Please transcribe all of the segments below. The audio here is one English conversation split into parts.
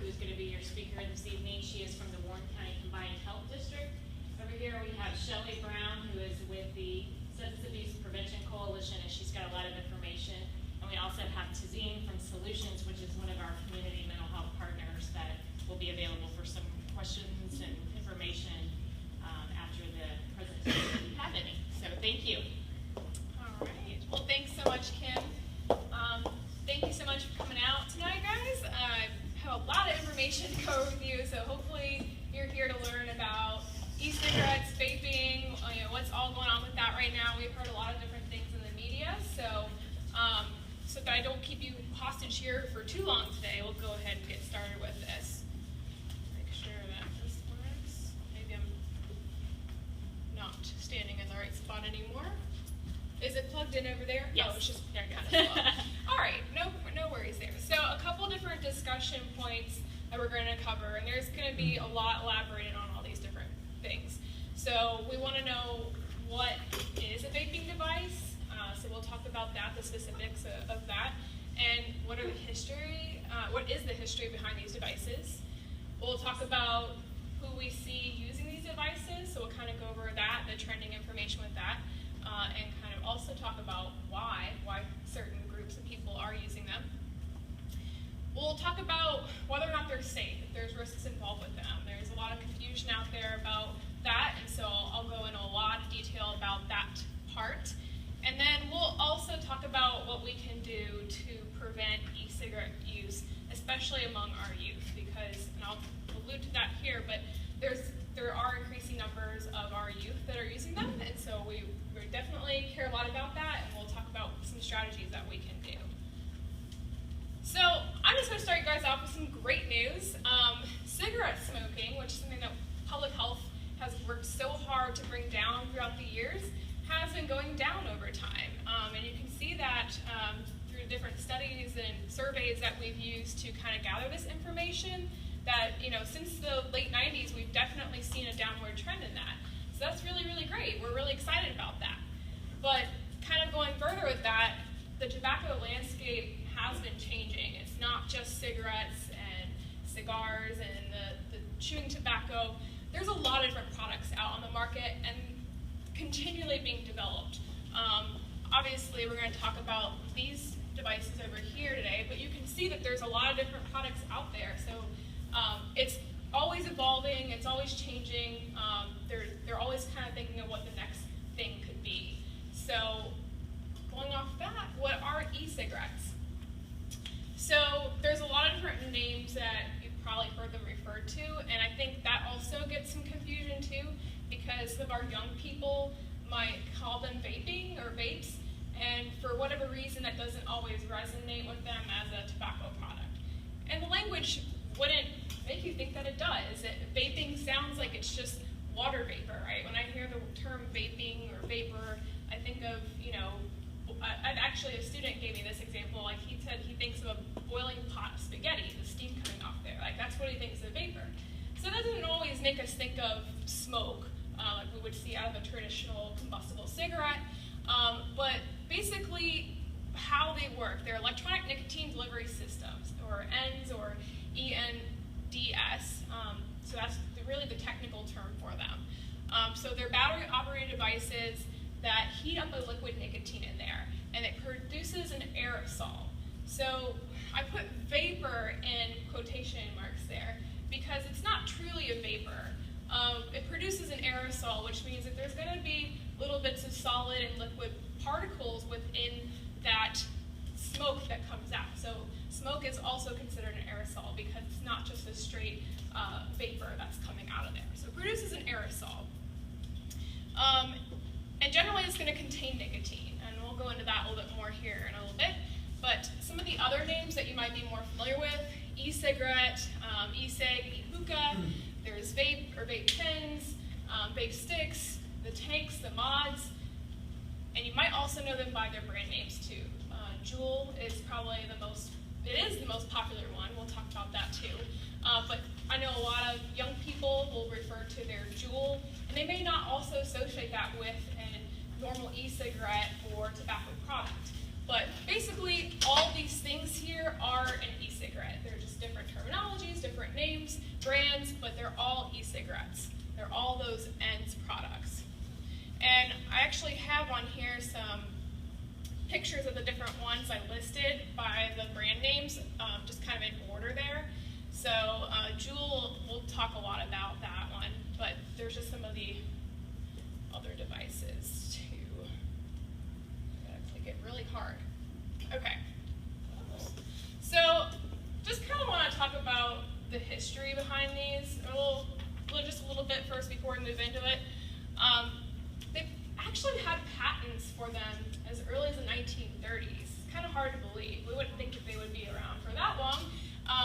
who's going to be your speaker this evening. She is from the Warren County Combined Health District. Over here we have Shelley Brown, who is with the Substance Abuse Prevention Coalition, and she's got a lot of information. And we also have Tazeen from Solutions, which is one of our community mental health partners that will be available for some questions and information after the presentation if you have any. So thank you. All right. Well, thanks so much, Kim. Thank you so much for coming out tonight, guys. I have a lot of information to go with you, so hopefully you're here to learn about e-cigarettes, vaping, what's all going on with that right now. We've heard a lot of different things in the media, so so that I don't keep you hostage here for too long today, we'll go ahead and get started with this. Make sure that this works. Maybe I'm not standing in the right spot anymore. Is it plugged in over there? Yes. Oh, it's just there. Got it. All right, no worries there. So a couple different discussion points that we're going to cover, and there's going to be a lot elaborated on all these different things. So we want to know what is a vaping device. So we'll talk about that, the specifics of that, and what is the history behind these devices. We'll talk about who we see using these devices. So we'll kind of go over that, the trending information with that. And kind of also talk about why certain groups of people are using them. We'll talk about whether or not they're safe, if there's risks involved with them. There's a lot of confusion out there about that, and so I'll go into a lot of detail about that part. And then we'll also talk about what we can do to prevent e-cigarette use, especially among our youth, because, and I'll allude to that here, but there are increasing numbers of our youth that are using them, and so we definitely care a lot about that, and we'll talk about some strategies that we can do. So I'm just going to start you guys off with some great news. Cigarette smoking, which is something that public health has worked so hard to bring down throughout the years, has been going down over time. And you can see that through different studies and surveys that we've used to kind of gather this information, that since the late 90s, we've definitely seen a downward trend in that. So that's really, really great. We're really excited about that. But kind of going further with that, the tobacco landscape has been changing. It's not just cigarettes and cigars and the chewing tobacco. There's a lot of different products out on the market and continually being developed. Obviously, we're going to talk about these devices over here today, but you can see that there's a lot of different products out there. So it's always evolving, it's always changing. They're always kind of thinking of what the next thing could be. So going off that, what are e-cigarettes? So there's a lot of different names that you've probably heard them referred to, and I think that also gets some confusion too, because some of our young people might call them vaping or vapes, and for whatever reason that doesn't always resonate with them as a tobacco product. And the language wouldn't make you think that it does. Vaping sounds like it's just water vapor, right? When I hear the term vaping or vapor, I think of, actually a student gave me this example. Like he said he thinks of a boiling pot of spaghetti, the steam coming off there. Like that's what he thinks of vapor. So that doesn't always make us think of smoke, like we would see out of a traditional combustible cigarette. But basically how they work, they're electronic nicotine delivery systems, or ENDS or ENDS. So that's really the technical term for them. So they're battery-operated devices that heat up a liquid nicotine in there, and it produces an aerosol. So I put vapor in quotation marks there because it's not truly a vapor. It produces an aerosol, which means that there's going to be little bits of solid and liquid particles within that smoke that comes out. So smoke is also considered an aerosol because it's not just a straight vapor that's coming out of there. So it produces an aerosol. And generally it's going to contain nicotine, and we'll go into that a little bit more here in a little bit. But some of the other names that you might be more familiar with, e-cigarette, e-cig, e-hookah, there's vape or vape pens, vape sticks, the tanks, the mods, and you might also know them by their brand names too. Juul is probably the most popular one. We'll talk about that too. But I know a lot of young people will refer to their Juul, and they may not also associate that with a normal e-cigarette or tobacco product. But basically, all these things here are an e-cigarette. They're just different terminologies, different names, brands, but they're all e-cigarettes. They're all those ENDS products. And I actually have on here some pictures of the different ones I listed by the brand names, just kind of in order there. So Juul, we'll talk a lot about that one, but there's just some of the other devices too. I'm gonna click it really hard. Okay. So just kind of want to talk about the history behind these just a little bit first before we move into it. They've actually had patents for them as early as the 1930s. It's kind of hard to believe. We wouldn't think that they would be around for that long.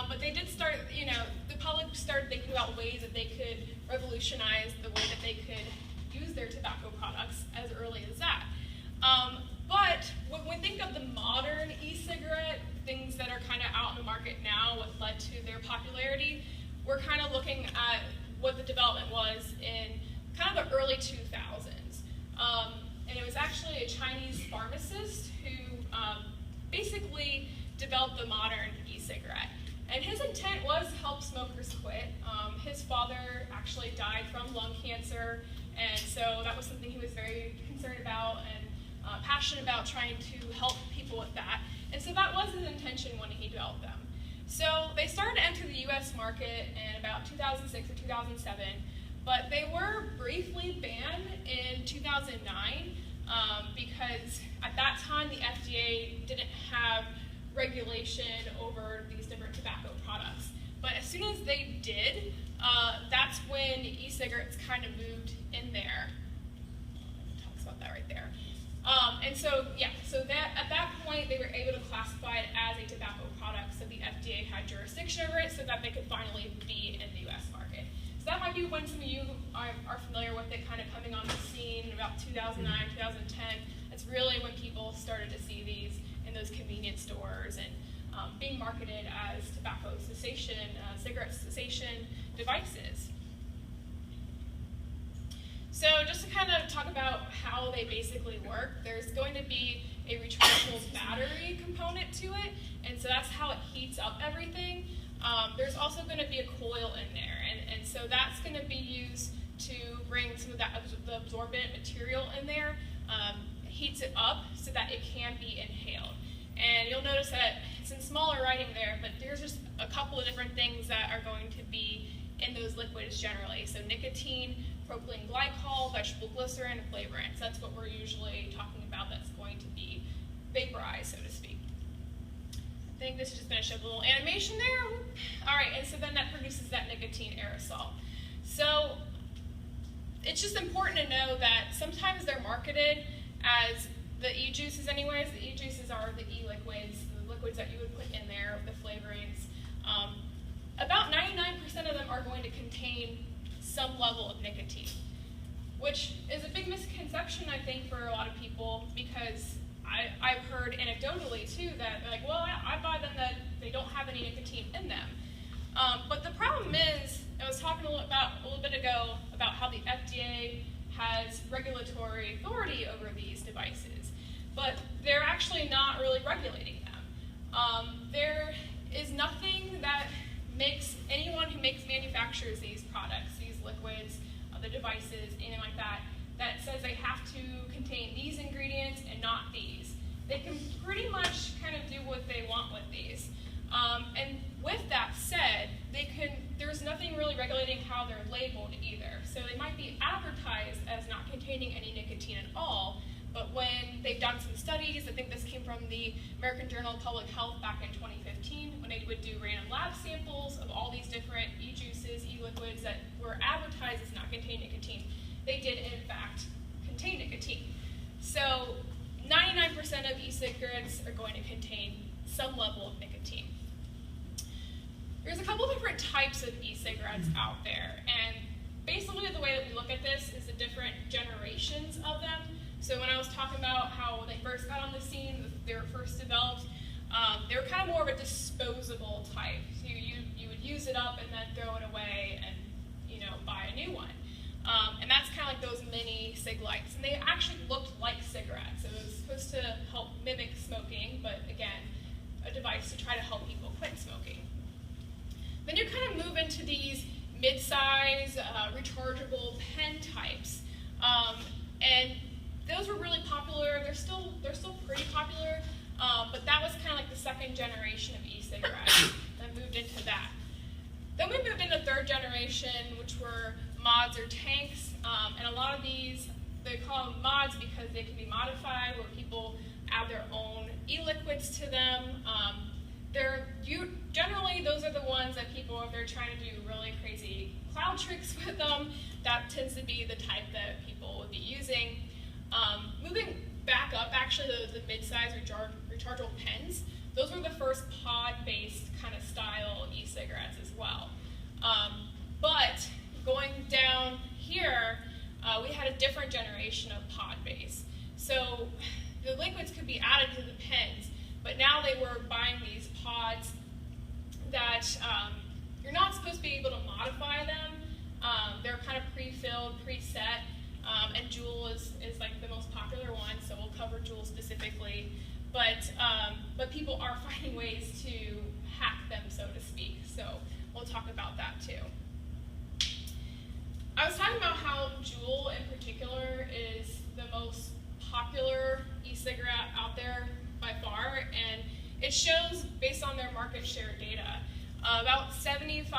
But they did start, the public started thinking about ways that they could revolutionize the way that they could use their tobacco products as early as that. But when we think of the modern e-cigarette, things that are kind of out in the market now, what led to their popularity, we're kind of looking at what the development was in kind of the early 2000s. And it was actually a Chinese pharmacist who basically developed the modern e-cigarette. And his intent was to help smokers quit. His father actually died from lung cancer, and so that was something he was very concerned about and passionate about, trying to help people with that. And so that was his intention when he developed them. So they started to enter the US market in about 2006 or 2007, but they were briefly banned in 2009 because at that time the FDA didn't have regulation over these different tobacco products. But as soon as they did, that's when e-cigarettes kind of moved in there. It talks about that right there. And so, yeah, so that at that point they were able to classify it as a tobacco product, so the FDA had jurisdiction over it so that they could finally be in the US market. So that might be when some of you are familiar with it kind of coming on the scene about 2009, 2010. That's really when people started to see these in those convenience stores and being marketed as tobacco cessation, cigarette cessation devices. So just to kind of talk about how they basically work, there's going to be a rechargeable battery component to it, and so that's how it heats up everything. There's also going to be a coil in there, and so that's going to be used to bring some of that the absorbent material in there, heats it up so that it can be inhaled. And you'll notice that it's in smaller writing there, but there's just a couple of different things that are going to be in those liquids generally. So nicotine, propylene glycol, vegetable glycerin, and flavorants. That's what we're usually talking about that's going to be vaporized, so to speak. I think this is just going to show a little animation there. All right, and so then that produces that nicotine aerosol. So it's just important to know that sometimes they're marketed as the e-juices anyways. The e-juices are the e-liquids, the liquids that you would put in there, the flavorings. About 99% of them are going to contain some level of nicotine, which is a big misconception, I think, for a lot of people, because I've heard anecdotally, too, that they're like, well, I buy them that they don't have any nicotine in them. But the problem is, I was talking a little bit ago about how the FDA has regulatory authority over these devices, but they're actually not really regulating them. There is nothing that makes anyone who manufactures these products, these liquids, the devices, anything like that, that says they have to contain these ingredients and not these. They can pretty much kind of do what they want with these. And with that said, there's nothing really regulating how they're labeled either. So they might be advertised as not containing any nicotine at all, but when they've done some studies, I think this came from the American Journal of Public Health back in 2015, when they would do random lab samples of all these different e-juices, e-liquids that were advertised as not containing nicotine, they did in fact contain nicotine. So 99% of e-cigarettes are going to contain some level of nicotine. There's a couple different types of e-cigarettes out there, and basically the way that we look at this is the different generations of them. So when I was talking about how they first got on the scene, they were first developed, they were kind of more of a disposable type. So you would use it up and then throw it away and buy a new one. And that's kind of like those mini cig lights. And they actually looked like cigarettes. It was supposed supposed to help mimic smoking, but again, a device to try to help people quit smoking. Then you kind of move into these mid-size, rechargeable pen types, and those were really popular. They're still pretty popular, but that was kind of like the second generation of e-cigarettes that moved into that. Then we moved into third generation, which were mods or tanks, and a lot of these, they call them mods because they can be modified, where people add their own e-liquids to them. Generally, those are the ones that people, if they're trying to do really crazy cloud tricks with them, that tends to be the type that people would be using. Moving back up, actually, the mid-size rechargeable pens, those were the first pod-based kind of style e-cigarettes as well. But going down here, we had a different generation of pod-based. So the liquids could be added to the pens, but now they were buying these pods that you're not supposed to be able to modify them. They're kind of pre-filled, preset, and Juul is like the most popular one, so we'll cover Juul specifically. But people are finding ways to hack them, so to speak. So we'll talk about that too. I was talking about how Juul in particular is the most popular e-cigarette out there by far, and it shows based on their market share data. About 75%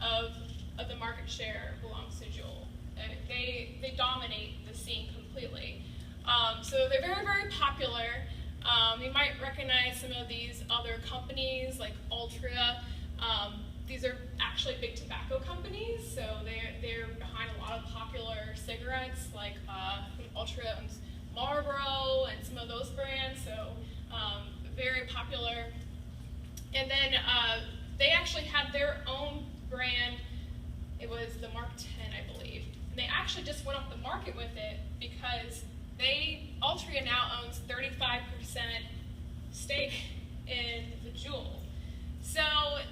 of the market share belongs to Juul. They dominate the scene completely. So they're very, very popular. You might recognize some of these other companies like Ultra. These are actually big tobacco companies, so they're behind a lot of popular cigarettes like Ultra owns Marlboro and some of those brands, so very popular. And then they actually had their own brand. It was the Mark 10, I believe. And they actually just went off the market with it because Altria now owns 35% stake in the Juul. So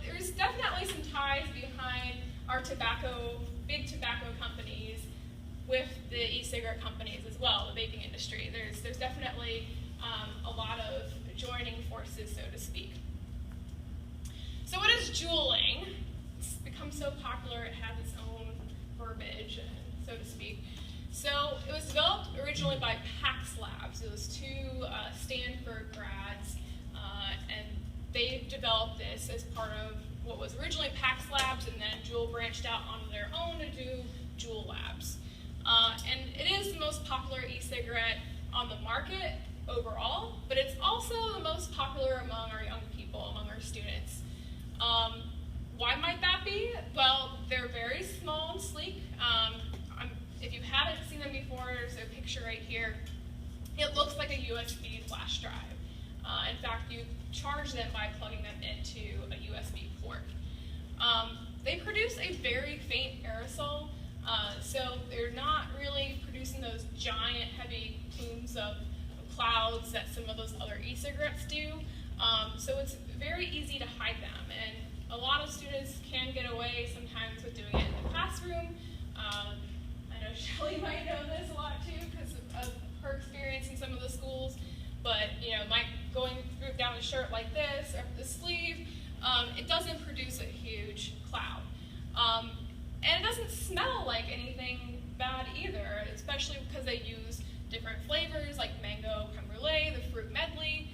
there's definitely some ties behind our big tobacco companies with the e-cigarette companies as well, the vaping industry. There's definitely a lot of joining forces, so to speak. So what is Juuling? It's become so popular, it has its own verbiage, so to speak. So it was developed originally by PAX Labs. It was two Stanford grads, and they developed this as part of what was originally PAX Labs, and then Juul branched out on their own to do Juul Labs. And it is the most popular e-cigarette on the market overall, but it's also the most popular among our young people, among our students. Why might that be? Well, they're very small and sleek. If you haven't seen them before, there's a picture right here. It looks like a USB flash drive. In fact, you charge them by plugging them into a USB port. They produce a very faint aerosol, so they're not really producing those giant, heavy plumes of clouds that some of those other e-cigarettes do. So it's very easy to hide them, and a lot of students can get away sometimes with doing it in the classroom. I know Shelly might know this a lot too because of her experience in some of the schools, but going down the shirt like this or the sleeve, it doesn't produce a huge cloud. And it doesn't smell like anything bad either, especially because they use different flavors like mango creme brulee, the fruit medley.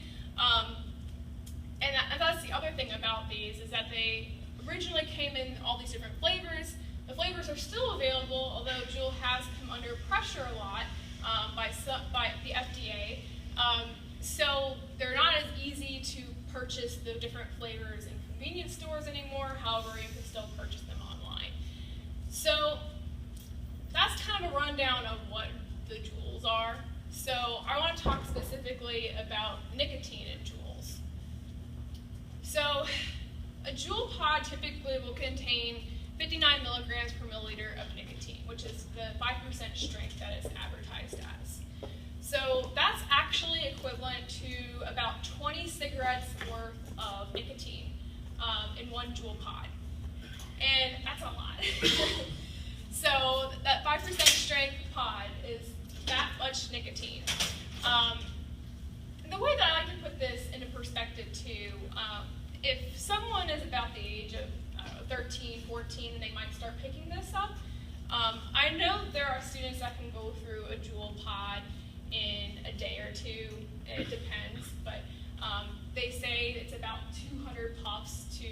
And that's the other thing about these, is that they originally came in all these different flavors. The flavors are still available, although Juul has come under pressure a lot by the FDA. So they're not as easy to purchase the different flavors in convenience stores anymore. However, you can still purchase them online. So that's kind of a rundown of what the Juuls are. So I want to talk specifically about nicotine in Juuls. So a Juul pod typically will contain 59 milligrams per milliliter of nicotine, which is the 5% strength that it's advertised as. So that's actually equivalent to about 20 cigarettes worth of nicotine in one Juul pod. And that's a lot. So that 5% strength pod is that much nicotine. The way that I like to put this into perspective too, if someone is about the age of 13, 14, and they might start picking this up, I know there are students that can go through a Juul pod in a day or two. It depends, but they say it's about 200 puffs to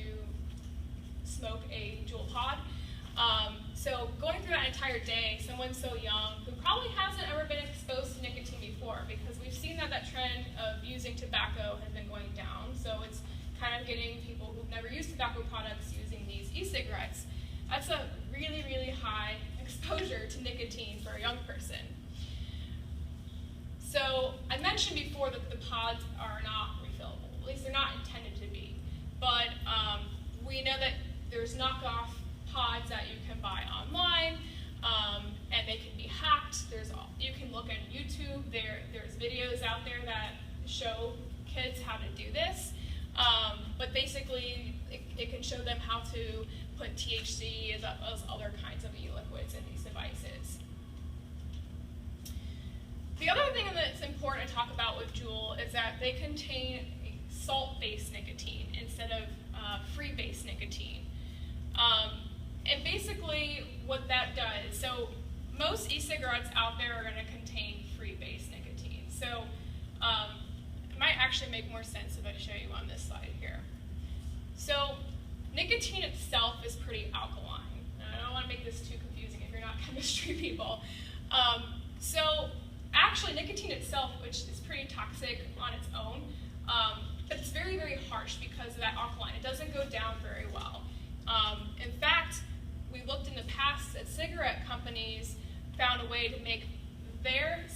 smoke a Juul pod. So going through that entire day, someone so young who probably hasn't ever been exposed to nicotine before, because we've seen that trend of using tobacco has been going down. So it's kind of getting people who've never used tobacco products using these e-cigarettes. That's a really, really high exposure to nicotine for a young person. So I mentioned before that the pods are not refillable. At least they're not intended to be. But we know that there's knockoff pods that you can buy online, and they can be hacked. You can look at YouTube. There's videos out there that show kids how to do this. But basically, it can show them how to put THC as other kinds of e-liquids in these devices. The other thing that's important to talk about with Juul is that they contain salt-based nicotine instead of free-based nicotine. And basically what that does, so most e-cigarettes out there are going to contain free-based nicotine. So it might actually make more sense if I show you on this slide here. So nicotine itself is pretty alkaline. I don't want to make this too confusing if you're not chemistry people. So actually nicotine itself, which is pretty toxic on its own, but it's very, very harsh because of that alkaline. It doesn't go down very well. In fact, we looked in the past at cigarette companies, found a way to make their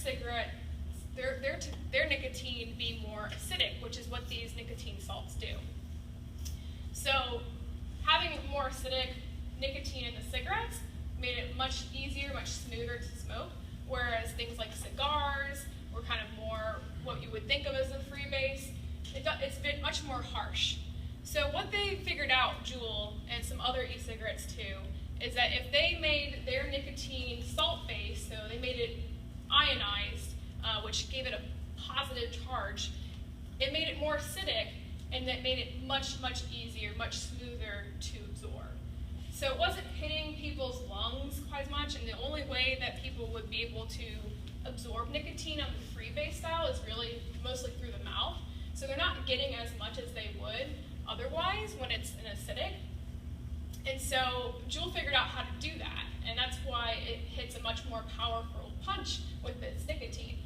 nicotine be more acidic, which is what these nicotine salts do. So having more acidic nicotine in the cigarettes made it much easier, much smoother to smoke, whereas things like cigars were kind of more what you would think of as a free base. It's been much more harsh. So what they figured out, Juul, and some other e-cigarettes too, is that if they made their nicotine salt-based, so they made it ionized, which gave it a positive charge, it made it more acidic, and that made it much, much easier, much smoother to absorb. So it wasn't hitting people's lungs quite as much, and the only way that people would be able to absorb nicotine on the free-based style is really mostly through the mouth. So they're not getting as much as they would otherwise when it's an acidic. And so Juul figured out how to do that, and that's why it hits a much more powerful punch with its nicotine.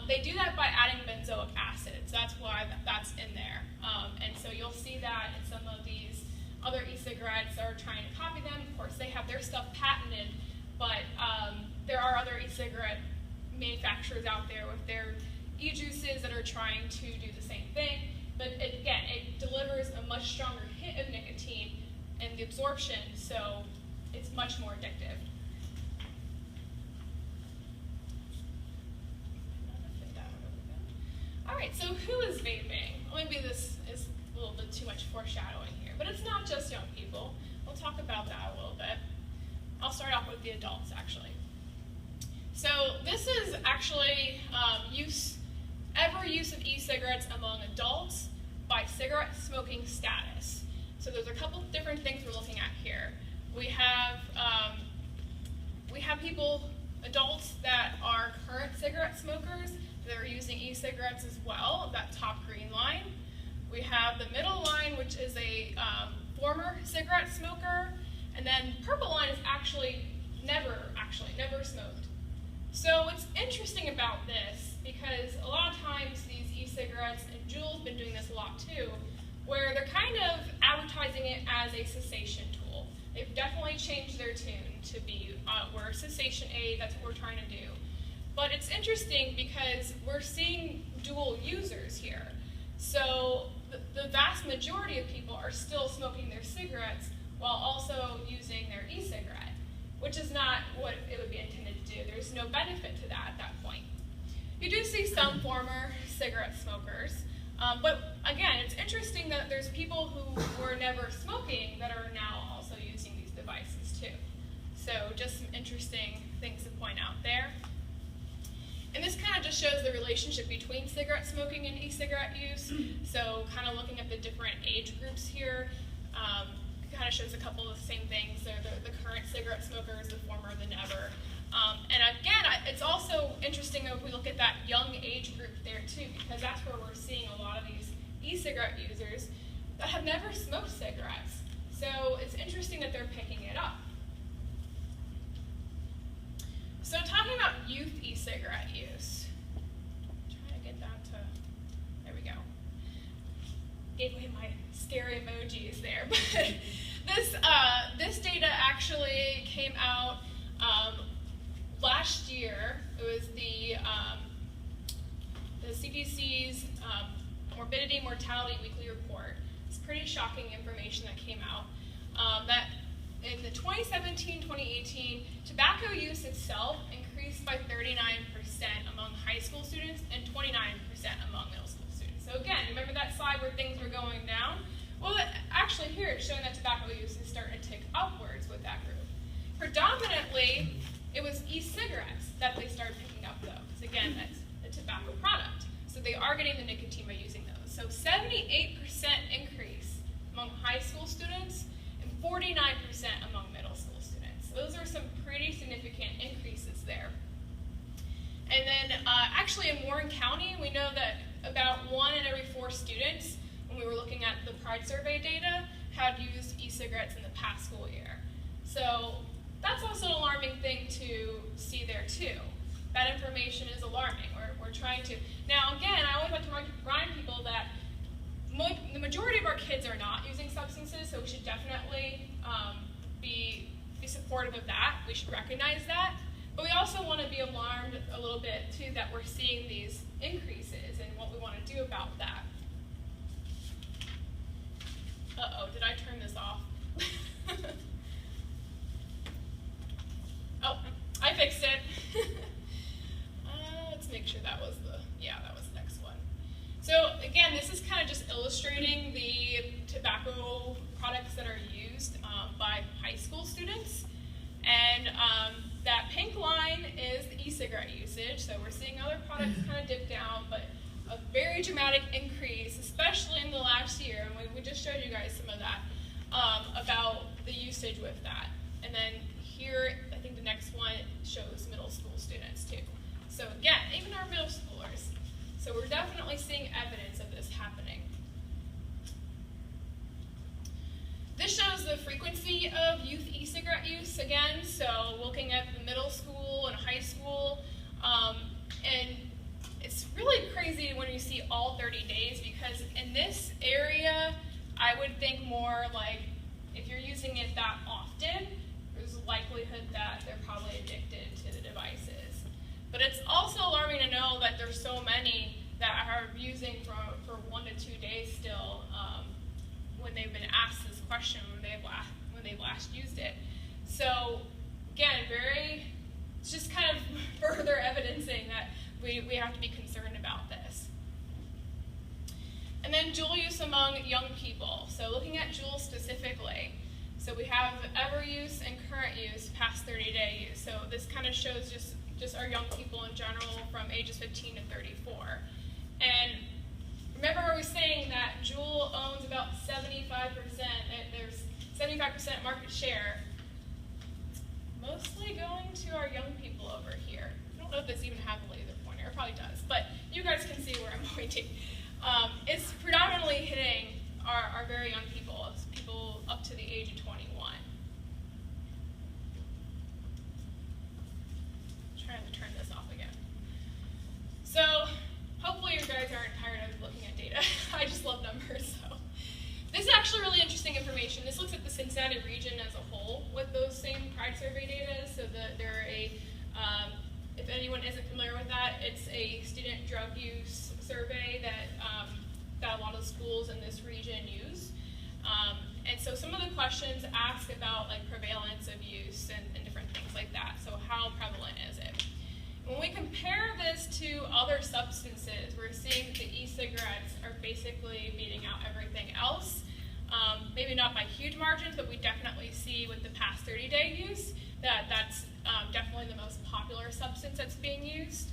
They do that by adding benzoic acid, so that's why that's in there. And so you'll see that in some of these other e-cigarettes that are trying to copy them. Of course, they have their stuff patented, but there are other e-cigarette manufacturers out there with their e-juices that are trying to do the same thing. But again, it delivers a much stronger hit of nicotine in the absorption, so it's much more addictive. All right, so who is vaping? Maybe this is a little bit too much foreshadowing here, but it's not just young people. We'll talk about that a little bit. I'll start off with the adults, actually. So this is actually use of e-cigarettes among adults by cigarette smoking status. So there's a couple different things we're looking at here. We have people, adults that are current cigarette smokers that are using e-cigarettes as well, that top green line. We have the middle line, which is a former cigarette smoker, and then purple line is actually never smoked. So what's interesting about this, because a lot of times these e-cigarettes, and Juul's been doing this a lot too, where they're kind of advertising it as a cessation tool. They've definitely changed their tune to be, we're a cessation aid, that's what we're trying to do. But it's interesting because we're seeing Juul users here. So the vast majority of people are still smoking their cigarettes while also using their e-cigarette, which is not what it would be intended to do. There's no benefit to that at that point. You do see some former cigarette smokers, but again, it's interesting that there's people who were never smoking that are now also using these devices too. So just some interesting things to point out there. And this kind of just shows the relationship between cigarette smoking and e-cigarette use. So kind of looking at the different age groups here, kind of shows a couple of the same things. So the current cigarette smokers, the former, the never. And again, it's also interesting if we look at that young age group there too, because that's where we're seeing a lot of these e-cigarette users that have never smoked cigarettes. So it's interesting that they're picking it up. So talking about youth e-cigarette use. I'm trying to get that to, there we go. Gave away my scary emojis there. But this data actually came out last year. It was the CDC's Morbidity Mortality Weekly Report. It's pretty shocking information that came out. That in the 2017-2018, tobacco use itself increased by 39% among high school students and 29% among middle school students. So again, remember that slide where things were going down? Well, actually here it's showing that tobacco use is starting to tick upwards with that group. Predominantly, it was e-cigarettes that they started picking up though, because again, that's a tobacco product. So they are getting the nicotine by using those. So 78% increase among high school students and 49% among middle school students. So those are some pretty significant increases there. And then actually in Warren County, we know that about 1 in every 4 students, when we were looking at the Pride survey data, had used e-cigarettes in the past school year. So that's also an alarming thing to see there too. That information is alarming. We're trying to, now again, I always like to remind people that the majority of our kids are not using substances, so we should definitely be supportive of that. We should recognize that. But we also want to be alarmed a little bit too that we're seeing these increases and what we want to do about that. Uh-oh, did I turn this off? Oh, I fixed it. Let's make sure that was the next one. So again, this is kind of just illustrating the tobacco products that are used by high school students. And that pink line is the e-cigarette usage. So we're seeing other products kind of dip down, but a very dramatic increase, especially in the last year. And we just showed you guys some of that, about the usage with that. And then here, I think the next one shows middle school students too. So again, even our middle schoolers. So we're definitely seeing evidence of this happening. This shows the frequency of youth e-cigarette use again. So looking at the middle school and high school. And it's really crazy when you see all 30 days, because in this area, I would think more like if you're using it that often, there's a likelihood that they're probably addicted to the devices. But it's also alarming to know that there's so many that are using for 1 to 2 days still, when they've been asked this question, when they've last used it. So again, it's just kind of further evidencing that we have to be concerned about this. And then Juul use among young people. So looking at Juul specifically, so we have ever use and current use, past 30-day use. So this kind of shows just our young people in general from ages 15 to 34. And remember I was saying that Juul owns about 75%, there's 75% market share. It's mostly going to our young people over here. I don't know if this even has a laser pointer, it probably does, but you guys can see where I'm pointing. It's predominantly hitting our very young people, it's people up to the age of 21. Trying to turn this off again. So hopefully you guys aren't tired of looking at data. I just love numbers. So this is actually really interesting information. This looks at the Cincinnati region as a whole with those same Pride survey data. So they're if anyone isn't familiar with that, it's a student drug use survey that a lot of schools in this region use. And so some of the questions ask about like prevalence of use and different things like that. So how prevalent is it? When we compare this to other substances, we're seeing that the e-cigarettes are basically beating out everything else. Maybe not by huge margins, but we definitely see with the past 30-day use that that's definitely the most popular substance that's being used.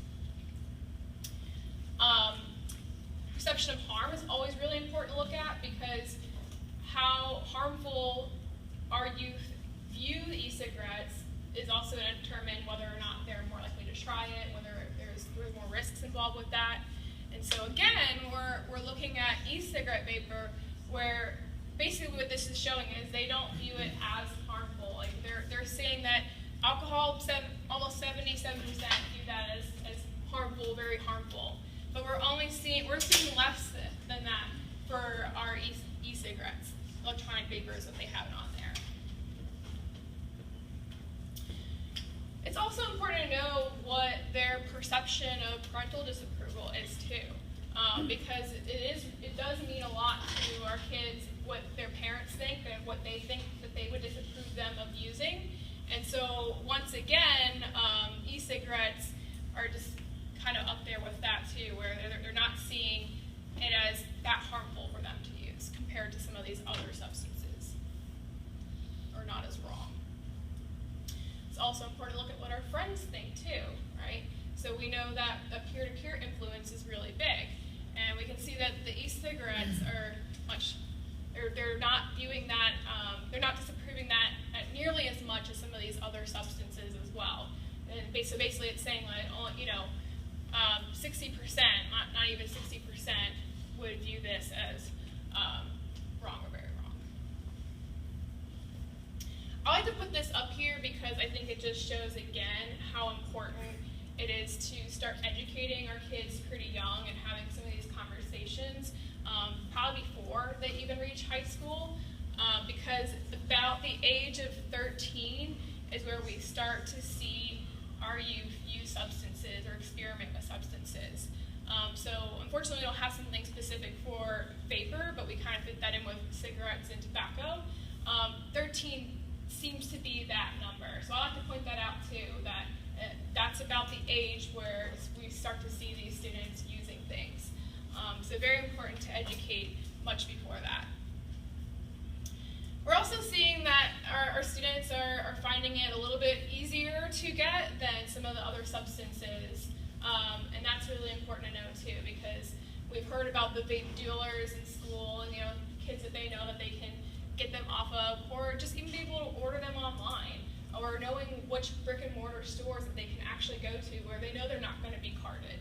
is also going to determine whether or not they're more likely to try it, whether there's more risks involved with that. And so again, we're looking at e-cigarette vapor, where basically what this is showing is they don't view it as harmful. Like they're saying that alcohol, almost 77% view that as harmful, very harmful. But we're seeing less than that for our e-cigarettes, electronic vapors that they have on there. It's also important to know what their perception of parental disapproval is too, because it does mean a lot to our kids what their parents think and what they think that they would disapprove them of using. And so once again, e-cigarettes are just kind of up there with that too, where they're not seeing it as that harmful for them to use compared to some of these other substances, or not as wrong. It's also important to look at what our friends think too, right? So we know that the peer-to-peer influence is really big, and we can see that the e-cigarettes are they're not viewing that, they're not disapproving that nearly as much as some of these other substances as well. And so basically it's saying like, 60%, not even 60%, would view this as wrong or very wrong. I like to put this up here because I think it just shows again how important it is to start educating our kids pretty young and having some of these conversations, probably before they even reach high school, because about the age of 13 is where we start to see our youth use substances or experiment with substances. So unfortunately we don't have something specific for vapor, but we kind of fit that in with cigarettes and tobacco. 13 seems to be that number. So I like to point that out too, that that's about the age where we start to see these students using things. So very important to educate much before that. We're also seeing that our students are finding it a little bit easier to get than some of the other substances. And that's really important to know too, because we've heard about the vape dealers in school and kids that they know that they can get them off of, or just even be able to order them online, or knowing which brick and mortar stores that they can actually go to where they know they're not going to be carded.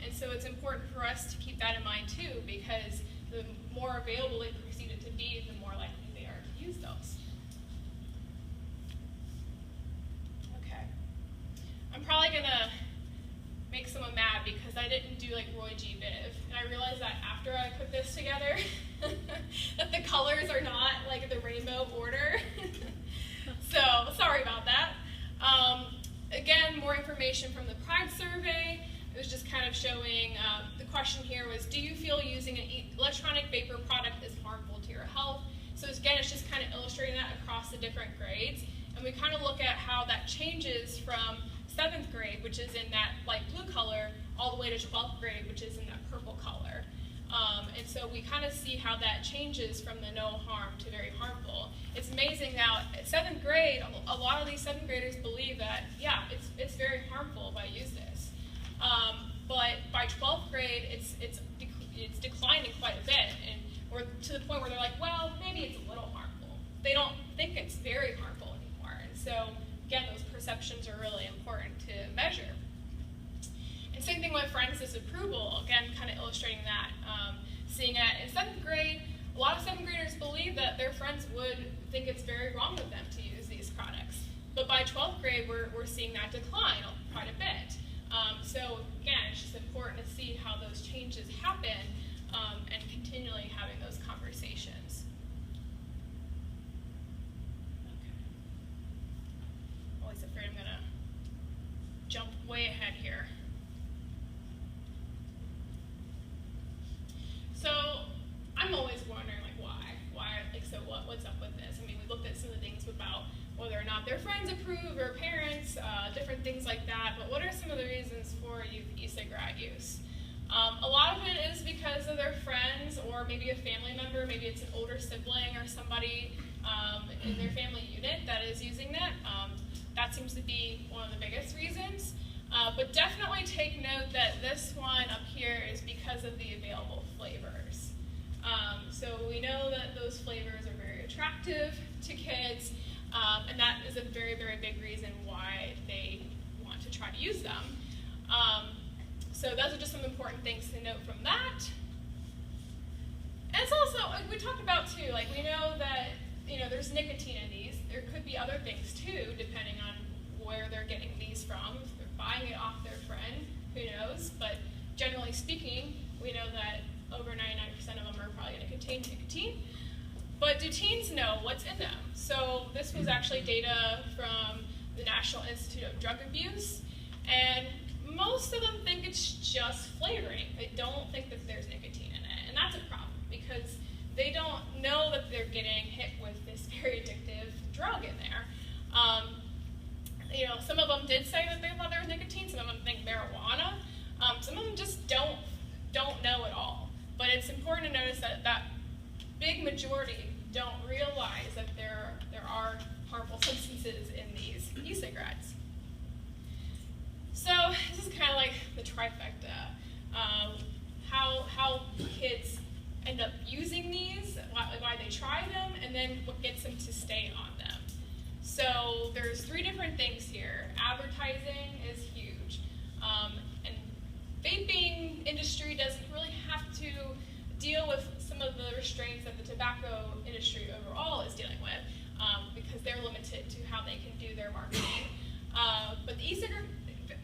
And so it's important for us to keep that in mind too, because the more available they perceive it to be, the more likely they are to use those. Okay. I'm probably going to make someone mad because I didn't do like Roy G. Biv, and I realized that after I put this together that the colors are not like the rainbow order. So sorry about that. Again, more information from the Pride survey. It was just kind of showing, the question here was, do you feel using an electronic vapor product is harmful to your health? So again, it's just kind of illustrating that across the different grades. And we kind of look at how that changes from 7th grade, which is in that light blue color, all the way to 12th grade, which is in that purple color. And so we kind of see how that changes from the no harm to very harmful. It's amazing now, at 7th grade, a lot of these 7th graders believe that, yeah, it's very harmful if I use this. But by 12th grade, it's declining quite a bit, and we're to the point where they're like, well, maybe it's a little harmful. They don't think it's very harmful anymore. And so, again, those perceptions are really important to measure. And same thing with friends' disapproval, again, kind of illustrating that. Seeing it in 7th grade, a lot of 7th graders believe that their friends would think it's very wrong of them to use these products. But by 12th grade, we're seeing that decline quite a bit. So again, it's just important to see how those changes happen and continually having those conversations. Okay. Always afraid I'm gonna jump way ahead here. So I'm always wondering, like, what's up with this? I mean, we looked at some of the things about whether or not their friends approve or parents, different things like that, but what are some of the reasons for youth e-cigarette use? A lot of it is because of their friends or maybe a family member, maybe it's an older sibling or somebody in their family unit that is using that. That seems to be one of the biggest reasons. But definitely take note that this one up here is because of the available flavors. So we know that those flavors are very attractive to kids. And that is a very, very big reason why they want to try to use them. So those are just some important things to note from that. And it's also, like we talked about too, like we know that there's nicotine in these. There could be other things too, depending on where they're getting these from. If they're buying it off their friend, who knows? But generally speaking, we know that over 99% of them are probably going to contain nicotine. But do teens know what's in them? So this was actually data from the National Institute of Drug Abuse, and most of them think it's just flavoring. They don't think that there's nicotine in it, and that's a problem because they don't know that they're getting hit with this very addictive drug in there. Some of them did say that they thought there was nicotine. Some of them think marijuana. Some of them just don't know at all. But it's important to notice that big majority don't realize that there are harmful substances in these e-cigarettes. So this is kind of like the trifecta. How kids end up using these, why they try them, and then what gets them to stay on them. So there's 3 different things here. Advertising is huge. And vaping industry doesn't really have to deal with some of the restraints that the tobacco industry overall is dealing with because they're limited to how they can do their marketing. But the e-cigarette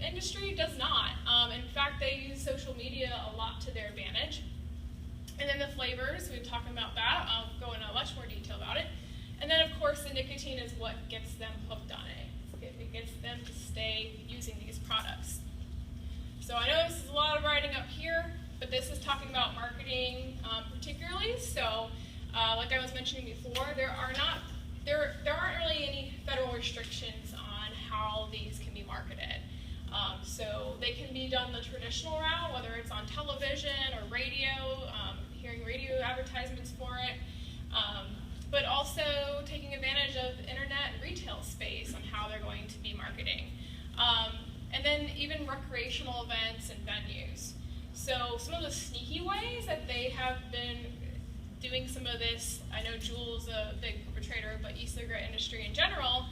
industry does not. In fact, they use social media a lot to their advantage. And then the flavors, we've talked about that. I'll go into much more detail about it. And then, of course, the nicotine is what gets them hooked on it. It gets them to stay using these products. So I know this is a lot of writing up here, but this is talking about marketing particularly. So like I was mentioning before, there aren't really any federal restrictions on how these can be marketed. So they can be done the traditional route, whether it's on television or radio, hearing radio advertisements for it, but also taking advantage of the internet and retail space on how they're going to be marketing. And then even recreational events and venues. So some of the sneaky ways that they have been doing some of this, I know Juul's a big perpetrator, but e-cigarette industry in general,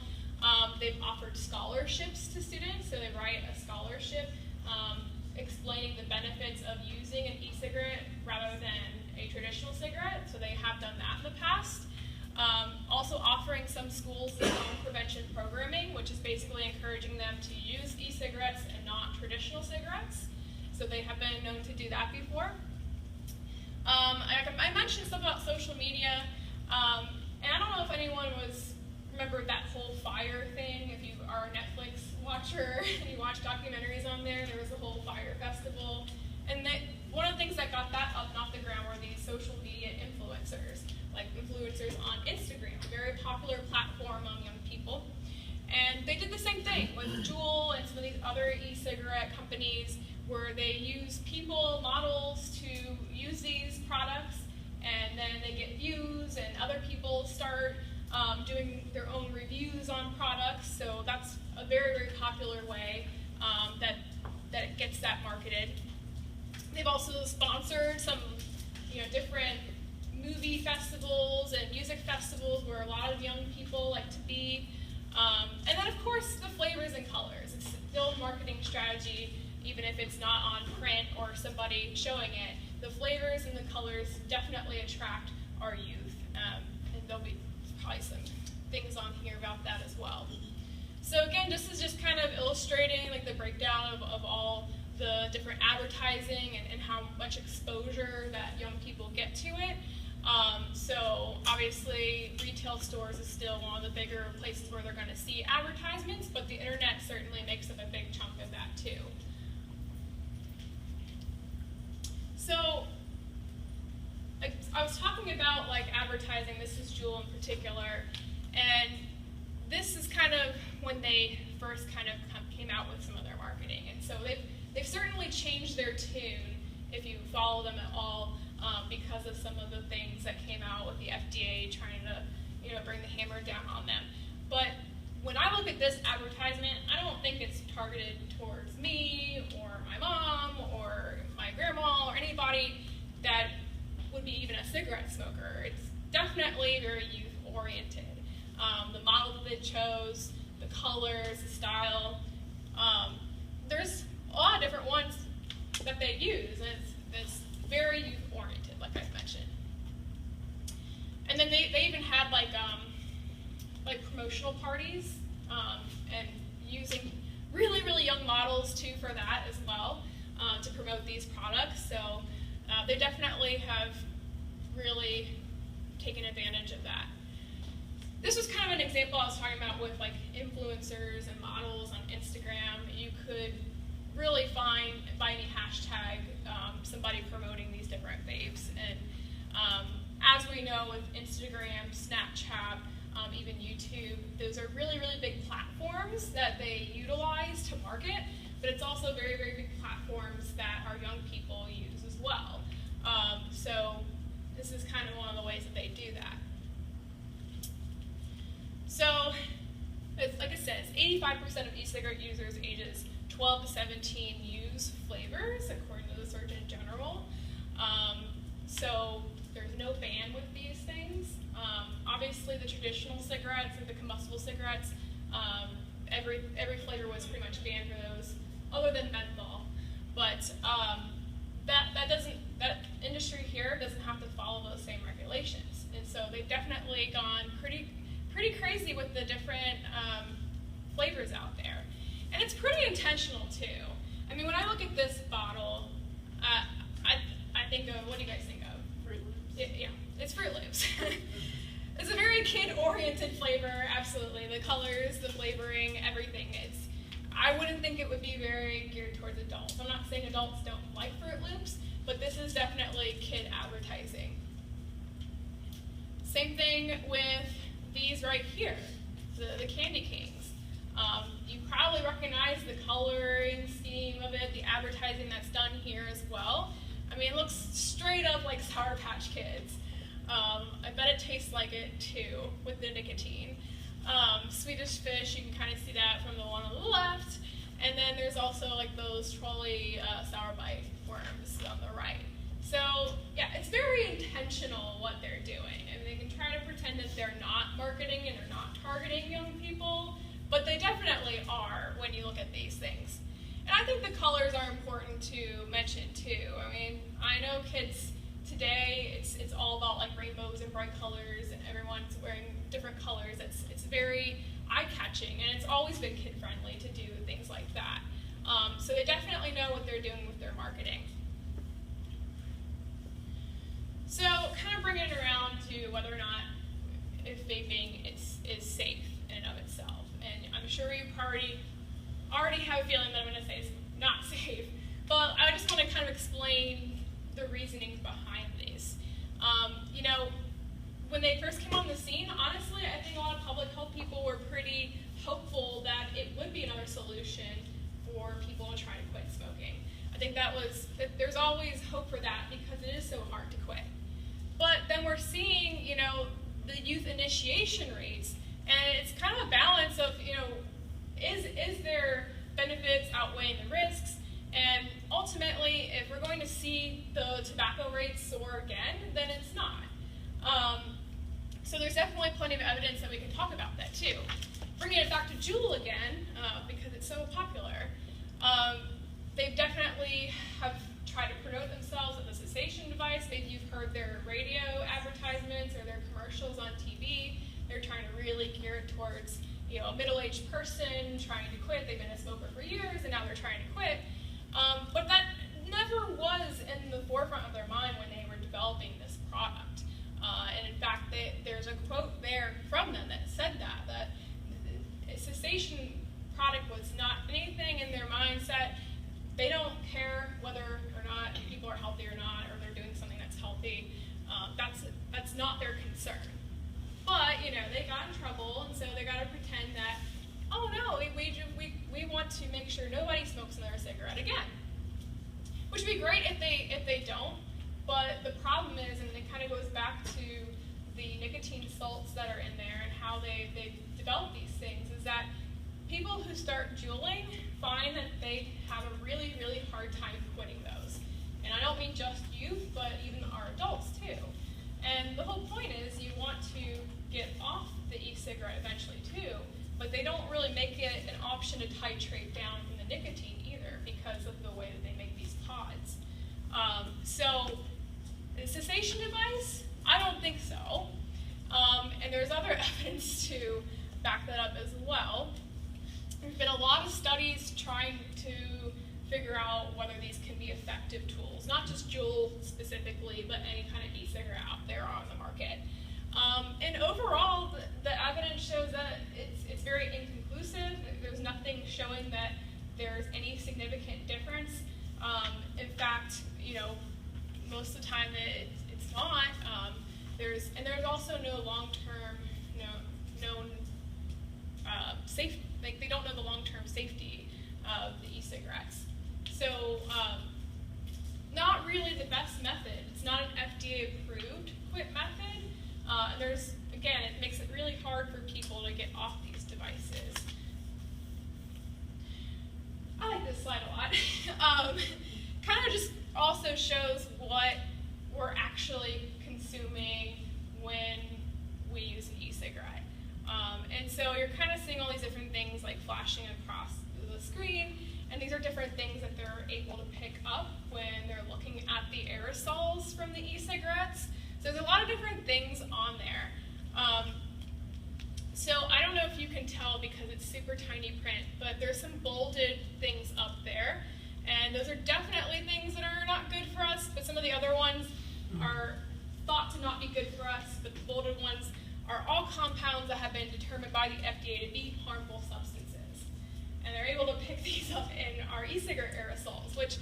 they've offered scholarships to students. So they write a scholarship explaining the benefits of using an e-cigarette rather than a traditional cigarette. So they have done that in the past. Also offering some schools their own prevention programming, which is basically encouraging them to use e-cigarettes and not traditional cigarettes. So they have been known to do that before. I mentioned stuff about social media, and I don't know if anyone remembered that whole fire thing. If you are a Netflix watcher and you watch documentaries on there was a whole fire festival. And one of the things that got that up and off the ground were these social media influencers, like influencers on Instagram, a very popular platform among young people. And they did the same thing with Juul and some of these other e-cigarette companies where they use people, models to use these products, and then they get views and other people start doing their own reviews on products. So that's a very, very popular way that it gets that marketed. They've also sponsored some different movie festivals and music festivals where a lot of young people like to be. And then, of course, the flavors and colors. It's still a marketing strategy, even if it's not on print or somebody showing it. The flavors and the colors definitely attract our youth. And there'll be probably some things on here about that as well. So again, this is just kind of illustrating like the breakdown of all the different advertising and how much exposure that young people get to it. So obviously retail stores is still one of the bigger places where they're going to see advertisements, but the internet certainly makes up a big chunk of that too. So I was talking about like advertising, this is Juul in particular, and this is kind of when they first kind of came out with some of their marketing. And so they've certainly changed their tune if you follow them at all, because of some of the things that came out with the FDA trying to bring the hammer down on them. But when I look at this advertisement, I don't think it's targeted towards me or my mom or my grandma or anybody that would be even a cigarette smoker. It's definitely very youth oriented. the model that they chose, the colors, the style. There's a lot of different ones that they use, and it's very youth-oriented, like I mentioned. And then they even had like promotional parties, and using really, really young models too for that as well, to promote these products. So they definitely have really taken advantage of that. This was kind of an example I was talking about with like influencers and models on Instagram. You could really find by any hashtag somebody promoting these different vapes. And as we know with Instagram, Snapchat, even YouTube, those are really, really big platforms that they utilize to market, but it's also very, very big platforms that our young people use as well. So this is kind of one of the ways that they do that. So, like it says, 85% of e-cigarette users ages 12 to 17 use flavors, according to the Surgeon General. So there's no ban with these things. Obviously, the traditional cigarettes or the combustible cigarettes, every flavor was pretty much banned for those, other than menthol. But that industry here doesn't have to follow those same regulations, and so they've definitely gone pretty crazy with the different flavors out there, and it's pretty intentional too. I mean, when I look at this bottle, I think of, what do you guys think of? Fruit Loops. Yeah, it's Fruit Loops. It's a very kid-oriented flavor, absolutely. The colors, the flavoring, everything. I wouldn't think it would be very geared towards adults. I'm not saying adults don't like Fruit Loops, but this is definitely kid advertising. Same thing with these right here, the Candy Kings. You probably recognize the coloring scheme of it, the advertising that's done here as well. I mean, it looks straight up like Sour Patch Kids. I bet it tastes like it too, with the nicotine. Swedish Fish, you can kind of see that from the one on the left. And then there's also like those trolley sour bite worms on the right. So yeah, it's very intentional what they're doing. And they can try to pretend that they're not marketing and they're not targeting young people, but they definitely are when you look at these things. And I think the colors are important to mention too. I mean, I know kids today, it's all about like rainbows and bright colors, and everyone's wearing different colors. It's very eye-catching, and it's always been kid-friendly to do things like that. So they definitely know what they're doing with their marketing. So kind of bringing it around to whether or not if vaping is safe in and of itself. And I'm sure you already have a feeling that I'm going to say it's not safe, but I just want to kind of explain the reasoning behind these. You know, when they first came on the scene, honestly, I think a lot of public health people were pretty hopeful that it would be another solution for people to try to quit smoking. I think there's always hope for that because it is so hard to quit. But then we're seeing, you know, the youth initiation rates, and it's kind of a balance of, you know, is there benefits outweighing the risks? And ultimately, if we're going to see the tobacco rates soar again, then it's not. So there's definitely plenty of evidence that we can talk about that too. Bringing it back to Juul again, because it's so popular, they definitely have tried to promote themselves as a cessation device. Maybe you've heard their radio advertisements or their commercials on TV. They're trying to really gear it towards, you know, a middle-aged person trying to quit. They've been a smoker for years, and now they're trying to quit. But that never was in the forefront of their mind when they were developing this product. And in fact, there's a quote there from them that said that a cessation product was not anything in their mindset. They don't care whether or not people are healthy or not, or they're doing something that's healthy. That's not their concern. But, you know, they got in trouble, and so they got to pretend that, oh no, we want to make sure nobody smokes another cigarette again. Which would be great if they don't, but the problem is, and it kind of goes back to the nicotine salts that are in there and how they develop these things, is that people who start juuling find that they have a really, really hard time quitting those. And I don't mean just youth, but even our adults too. And the whole point is you want to get off the e-cigarette eventually too, but they don't really make it an option to titrate down from the nicotine either because of the way that they make these pods. So the cessation device, I don't think so. And there's other evidence to back that up as well. There's been a lot of studies trying to figure out whether these can be effective tools, not just Juul specifically, but any kind of e-cigarette out there on the market. And overall, the evidence shows that it's very inconclusive. There's nothing showing that there's any significant difference. In fact, most of the time it's not. There's also no long-term, known safety. Like, they don't know the long-term safety of the e-cigarettes. So, not really the best method. It's not an FDA-approved quit method. And again, it makes it really hard for people to get off these devices. I like this slide a lot. Kind of just also shows what we're actually consuming when we use an e-cigarette. And so you're kind of seeing all these different things like flashing across the screen, and these are different things that they're able to pick up when they're looking at the aerosols from the e-cigarettes. So there's a lot of different things on there. So I don't know if you can tell because it's super tiny print, but there's some bolded things up there. And those are definitely things that are not good for us, but some of the other ones are thought to not be good for us, but the bolded ones are all compounds that have been determined by the FDA to be harmful substances. And they're able to pick these up in our e-cigarette aerosols, which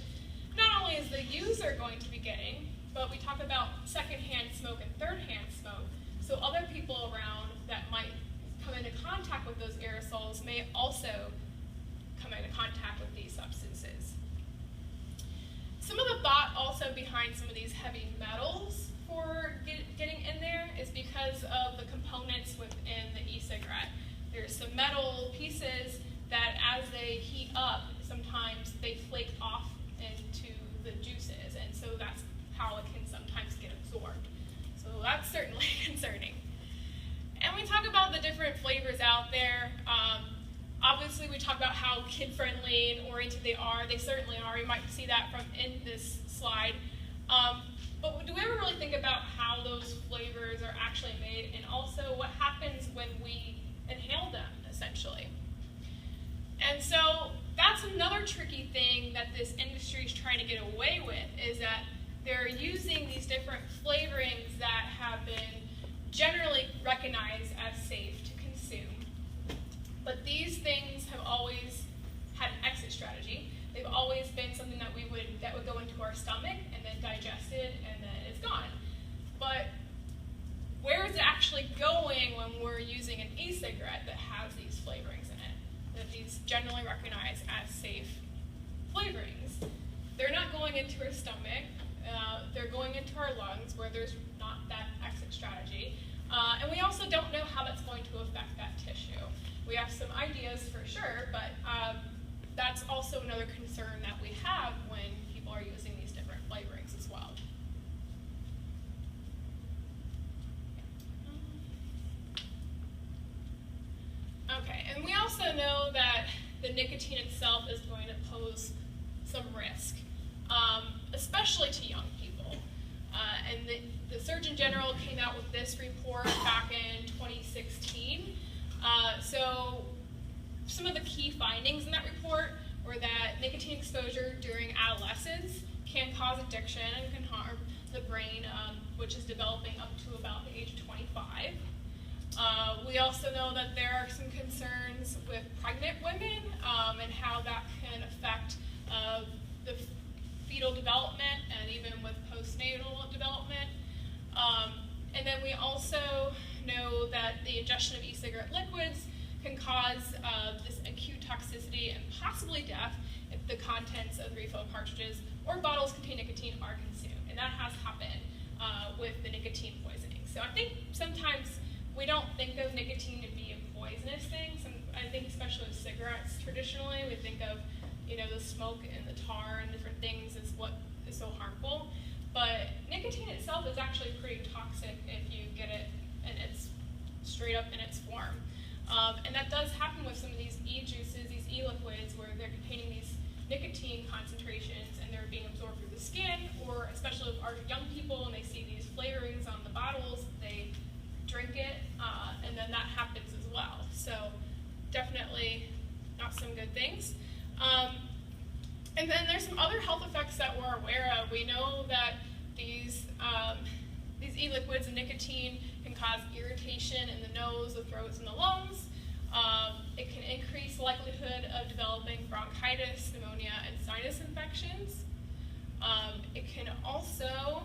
not only is the user going to be getting, but we talk about secondhand smoke and third-hand smoke. So other people around that might come into contact with those aerosols may also come into contact with these substances. Some of the thought also behind some of these heavy metals for getting in there is because of the components within the e-cigarette. There's some metal pieces that as they heat up, sometimes they flake off into the juices, and so that's how it can sometimes get absorbed. So that's certainly concerning. And we talk about the different flavors out there. Obviously, we talk about how kid-friendly and oriented they are. They certainly are. You might see that from in this slide. But do we ever really think about how those flavors are actually made, and also what happens when we inhale them, essentially? And so that's another tricky thing that this industry is trying to get away with, is that they're using these different flavorings that have been generally recognized as safe to consume. But these things have always had an exit strategy. They've always been something that would go into our stomach and then digested and then it's gone. But where is it actually going when we're using an e-cigarette that has these flavorings in it? That these generally recognized as safe flavorings. They're not going into our stomach. They're going into our lungs where there's not that exit strategy. And we also don't know how that's going to affect that tissue. We have some ideas for sure, but that's also another concern that we have when people are using these different flavorings as well. Okay, and we also know that the nicotine itself is going to pose some risk, especially to young people. And the Surgeon General came out with this report back in 2016. So some of the key findings in that report were that nicotine exposure during adolescence can cause addiction and can harm the brain, which is developing up to about the age of 25. We also know that there are some concerns with pregnant women and how that can affect the fetal development and even with postnatal development. And then we also know that the ingestion of e-cigarette liquids can cause this acute toxicity and possibly death if the contents of refill cartridges or bottles containing nicotine are consumed. And that has happened with the nicotine poisoning. So I think sometimes we don't think of nicotine to be a poisonous thing. I think especially with cigarettes, traditionally, we think of the smoke and the tar and different things is what is so harmful. But nicotine itself is actually pretty toxic if you get it in its straight up in its form. And that does happen with some of these e-juices, these e-liquids, where they're containing these nicotine concentrations and they're being absorbed through the skin, or especially with our young people and they see these flavorings on the bottles, they drink it, and then that happens as well. So definitely not some good things. And then there's some other health effects that we're aware of. We know that these e-liquids and nicotine can cause irritation in the nose, the throat, and the lungs. It can increase the likelihood of developing bronchitis, pneumonia, and sinus infections. It can also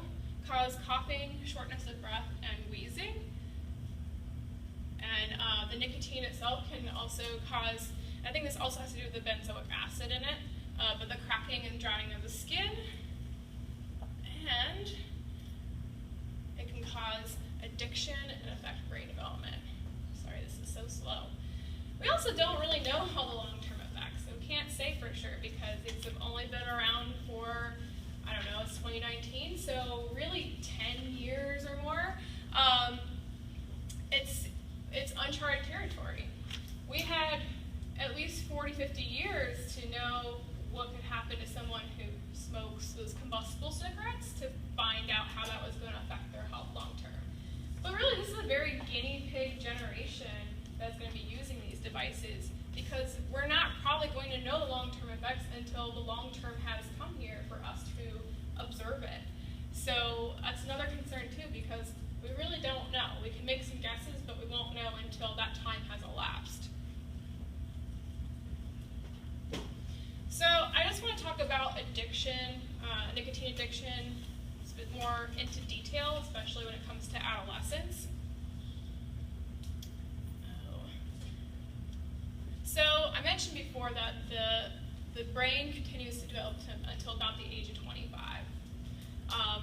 cause coughing, shortness of breath, and wheezing. And the nicotine itself can also cause, I think this also has to do with the benzoic acid in it, but the cracking and drying of the skin. And it can cause addiction and affect brain development. Sorry, this is so slow. We also don't really know all the long-term effects, so we can't say for sure because it's only been around for, I don't know, it's 2019, so really 10 years or more. It's uncharted territory. We had at least 40, 50 years to know what could happen to someone who smokes those combustible cigarettes to find out how that was going to affect their health long term. But really, this is a very guinea pig generation that's going to be using these devices because we're not probably going to know the long-term effects until the long-term has come here for us to observe it. So that's another concern too because we really don't know. We can make some guesses, but we won't know until that time has elapsed. So I just want to talk about addiction, nicotine addiction, a bit more into detail, especially when it comes to adolescents. So I mentioned before that the brain continues to develop until about the age of 25. I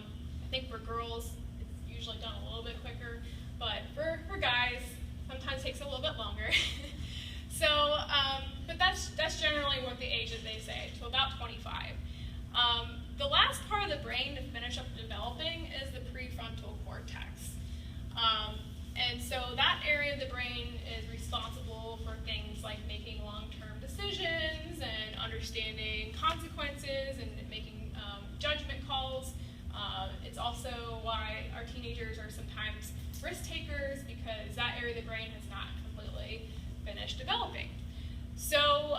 think for girls, it's usually done a little bit quicker, but for guys, sometimes takes a little bit longer. So, but that's generally what the age that they say, to about 25. The last part of the brain to finish up developing is the prefrontal cortex. And so that area of the brain is responsible for things like making long-term decisions and understanding consequences and making judgment calls. It's also why our teenagers are sometimes risk takers because that area of the brain has not completely finished developing. So,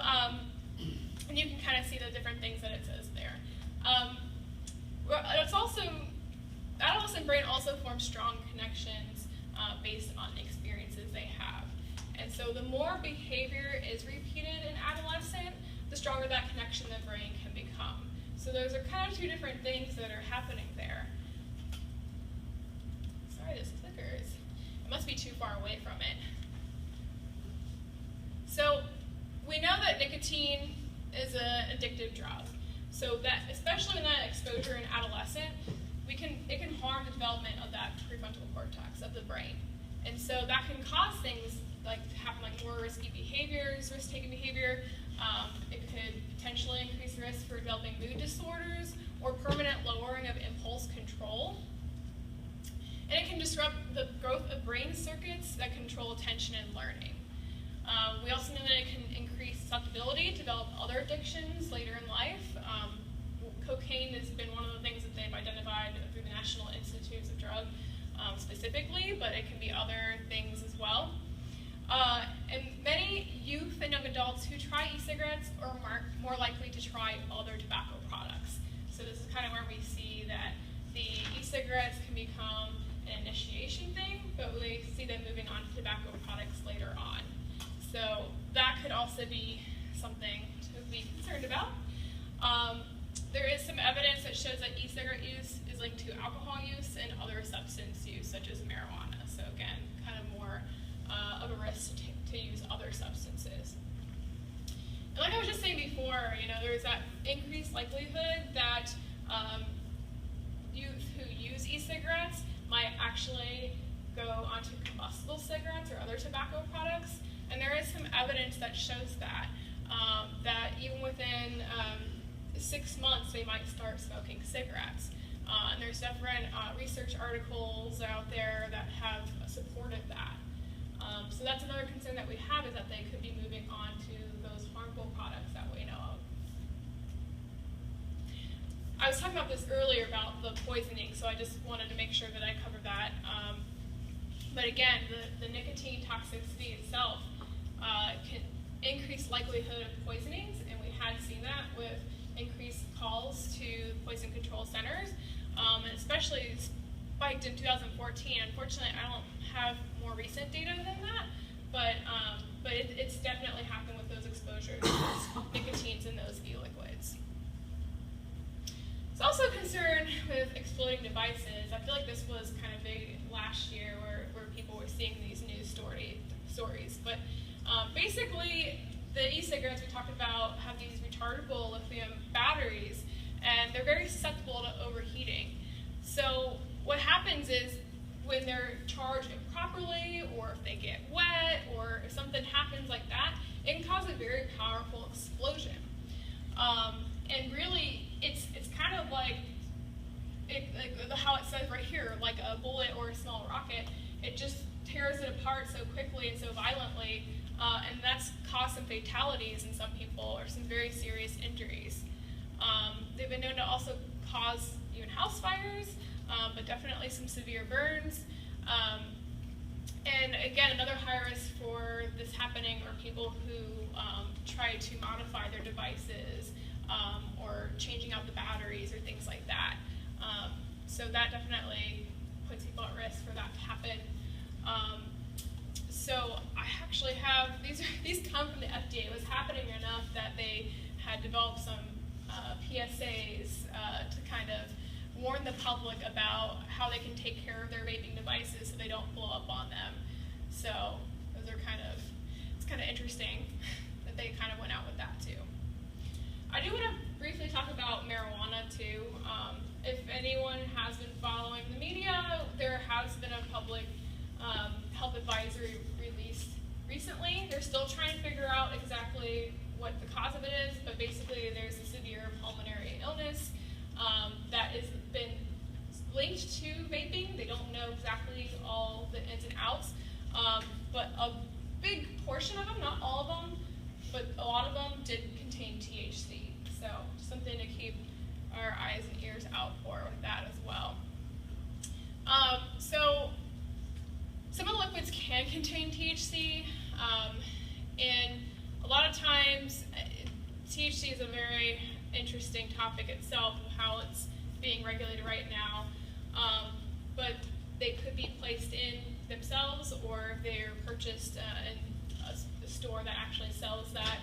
and you can kind of see the different things that it says there. It's also, adolescent brain also forms strong connections based on experiences they have. And so the more behavior is repeated in adolescent, the stronger that connection the brain can become. So those are kind of two different things that are happening there. Sorry, this clickers. It must be too far away from it. So we know that nicotine is an addictive drug. So that, especially in that exposure in adolescent, it can harm the development of that prefrontal cortex of the brain. And so that can cause things like having like more risky behaviors, risk-taking behavior. It could potentially increase the risk for developing mood disorders or permanent lowering of impulse control. And it can disrupt the growth of brain circuits that control attention and learning. We also know that it can increase susceptibility to develop other addictions later in life. Cocaine has been one of the things that they've identified through the National Institutes of Drug specifically, but it can be other things as well. And many youth and young adults who try e-cigarettes are more likely to try other tobacco products. So this is kind of where we see that the e-cigarettes can become an initiation thing, but we see them moving on to tobacco products later on. So that could also be something to be concerned about. There is some evidence that shows that e-cigarette use is linked to alcohol use and other substance use, such as marijuana. So again, kind of more of a risk to use other substances. And like I was just saying before, there's that increased likelihood that youth who use e-cigarettes might actually go onto combustible cigarettes or other tobacco products. And there is some evidence that shows that even within 6 months, they might start smoking cigarettes. And there's different research articles out there that have supported that. So that's another concern that we have, is that they could be moving on to those harmful products that we know of. I was talking about this earlier about the poisoning, so I just wanted to make sure that I covered that. But again, the nicotine toxicity itself can increase likelihood of poisonings, and we had seen that with increased calls to poison control centers, and especially spiked in 2014. Unfortunately, I don't have more recent data than that, but it's definitely happened with those exposures, those nicotines in those e-liquids. It's also a concern with exploding devices. I feel like this was kind of big last year, where people were seeing these news stories. But basically, the e-cigarettes we talked about have these rechargeable lithium batteries, and they're very susceptible to overheating. So what happens is, when they're charged improperly, or if they get wet, or if something happens like that, it can cause a very powerful explosion. And really, it's kind of like how it says right here, like a bullet or a small rocket. It just tears it apart so quickly and so violently, and that's caused some fatalities in some people, or some very serious injuries. They've been known to also cause even house fires, but definitely some severe burns. And again, another high risk for this happening are people who try to modify their devices, or changing out the batteries or things like that. So that definitely puts people at risk for that to happen. So I actually have, these come from the FDA. It was happening enough that they had developed some PSAs to kind of warn the public about how they can take care of their vaping devices so they don't blow up on them. So those are it's kind of interesting that they kind of went out with that too. I do want to briefly talk about marijuana too. If anyone has been following the media, there has been a public health advisory released recently. They're still trying to figure out exactly what the cause of it is, but basically there's a severe pulmonary illness that has been linked to vaping. They don't know exactly all the ins and outs, but a big portion of them, not all of them, but a lot of them did contain THC. So something to keep our eyes and ears out for with that as well. So some of the liquids can contain THC, and a lot of times THC is a very interesting topic itself, how it's being regulated right now, but they could be placed in themselves, or they're purchased in a store that actually sells that,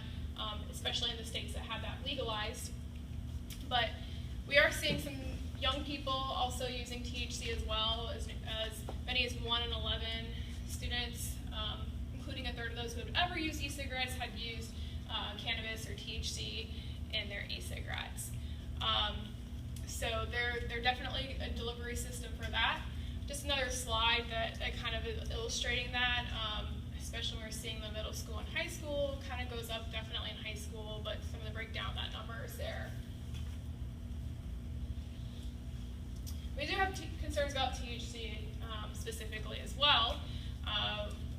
especially in the states that have that legalized. But we are seeing some young people also using THC as well, as many as 1 in 11 students, including a third of those who have ever used e-cigarettes, had used cannabis or THC in their e-cigarettes. So they're definitely a delivery system for that. Just another slide that kind of is illustrating that, especially when we're seeing the middle school and high school, kind of goes up definitely in high school, but some of the breakdown of that number is there. We do have concerns about THC specifically as well.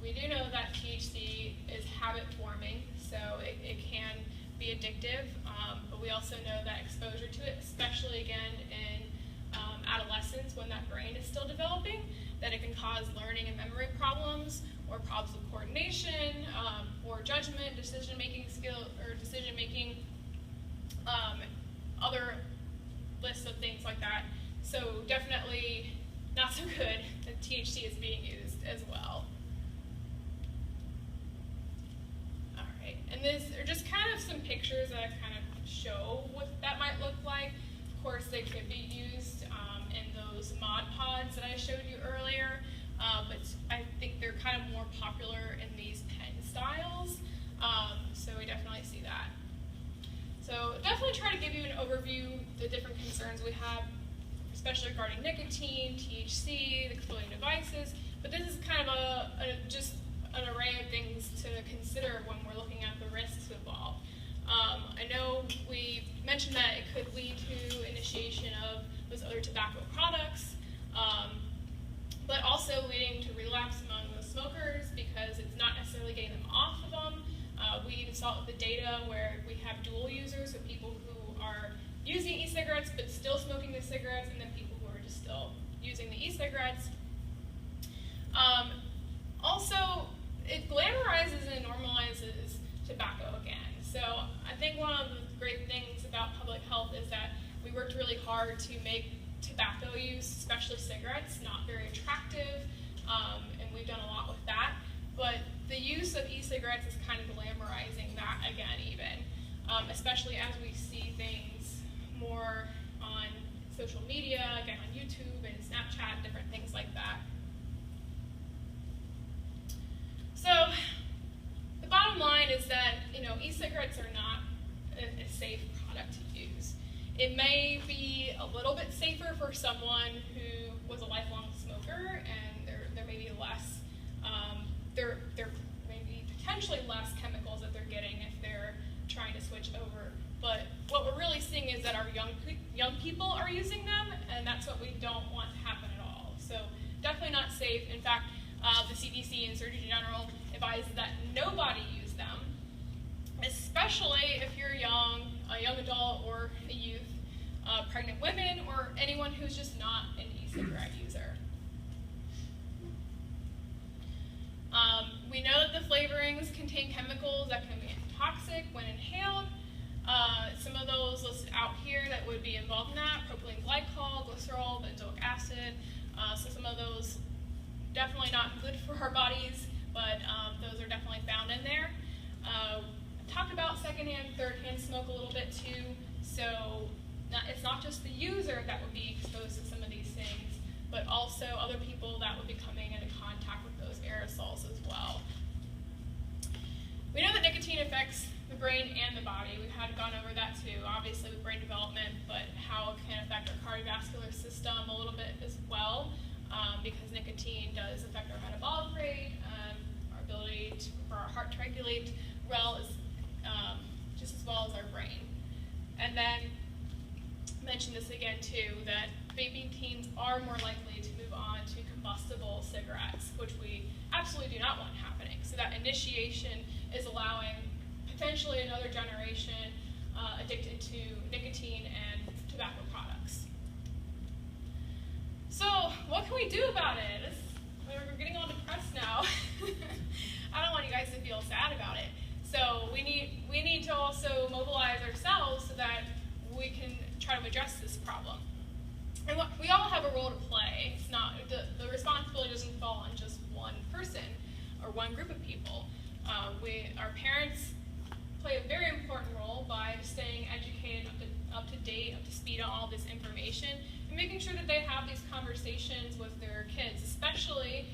We do know that THC is habit forming, so it can be addictive, but we also know that exposure to it, especially again in adolescence when that brain is still developing, that it can cause learning and memory problems, or problems with coordination, or judgment, decision-making skill, or decision-making, other lists of things like that. So definitely not so good that THC is being used as well. All right, and these are just kind of some pictures that kind of show what that might look like. Of course, they could be used in those Mod Pods that I showed you earlier, but I think they're kind of more popular in these pen styles, so we definitely see that. So definitely try to give you an overview of the different concerns we have, especially regarding nicotine, THC, the exploding devices, but this is kind of just an array of things to consider when we're looking at the risks involved. I know we mentioned that it could lead to initiation of those other tobacco products, but also leading to relapse among the smokers, because it really getting them off of them. We even saw the data where we have Juul users, so people who are using e-cigarettes but still smoking the cigarettes, and then people who are just still using the e-cigarettes. Also, it glamorizes and normalizes tobacco again. So I think one of the great things about public health is that we worked really hard to make tobacco use, especially cigarettes, not very attractive, and we've done a lot with that. But the use of e-cigarettes is kind of glamorizing that again even, especially as we see things more on social media, again on YouTube and Snapchat, different things like that. So the bottom line is that, e-cigarettes are not a safe product to use. It may be a little bit safer for someone who was a lifelong smoker, and there may be less, there may be potentially less chemicals that they're getting if they're trying to switch over. But what we're really seeing is that our young people are using them, and that's what we don't want to happen at all. So definitely not safe. In fact, the CDC and Surgeon General advise that nobody use them, especially if you're young, a young adult or a youth, pregnant women, or anyone who's just not an e-cigarette user. We know that the flavorings contain chemicals that can be toxic when inhaled. Some of those listed out here that would be involved in that: propylene glycol, glycerol, benzoic acid. So some of those definitely not good for our bodies, but those are definitely found in there. Talk about secondhand, thirdhand smoke a little bit too. So it's not just the user that would be exposed to some of these things, but also other people that would be coming into contact with those aerosols as well. We know that nicotine affects the brain and the body. We've gone over that too, obviously with brain development, but how it can affect our cardiovascular system a little bit as well, because nicotine does affect our metabolic rate, our ability for our heart to regulate just as well as our brain. And then mention this again too, that vaping teens are more likely to move on to combustible cigarettes, which we absolutely do not want happening. So that initiation is allowing potentially another generation addicted to nicotine and tobacco products. So what can we do about it? We're getting all depressed now. I don't want you guys to feel sad about it. So we need to also mobilize ourselves so that we can try to address this problem. And we all have a role to play. It's not the responsibility doesn't fall on just one person or one group of people. Our parents play a very important role by staying educated, up to date, up to speed on all this information, and making sure that they have these conversations with their kids, especially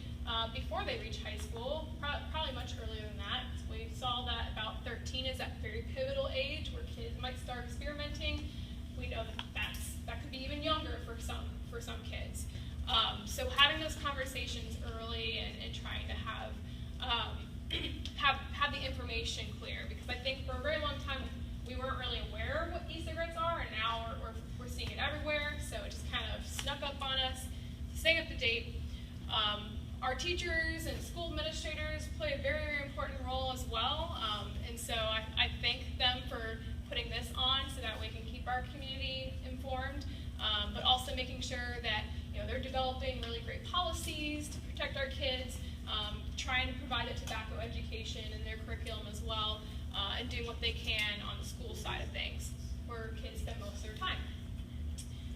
before they reach high school, probably much earlier than that. We saw that about 13 is that very pivotal age where kids might start experimenting. We know that could be even younger for some kids. So having those conversations early and trying to have the information clear, because I think for a very long time we weren't really aware of what e-cigarettes are, and now we're seeing it everywhere. So it just kind of snuck up on us. Staying up to date. Our teachers and school administrators play a very, very important role as well, and so I thank them for putting this on so that we can keep our community informed, but also making sure that they're developing really great policies to protect our kids, trying to provide a tobacco education in their curriculum as well, and doing what they can on the school side of things, where kids spend most of their time.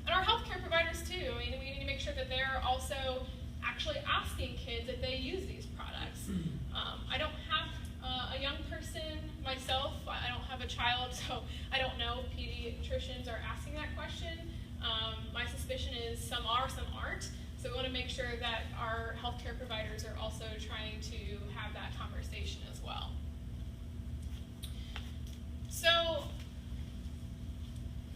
And our healthcare providers too. I mean, we need to make sure that they're also actually asking kids if they use these products. I don't have a young person myself. I don't have a child, so I don't know if pediatricians are asking that question. My suspicion is some are, some aren't. So we want to make sure that our healthcare providers are also trying to have that conversation as well. So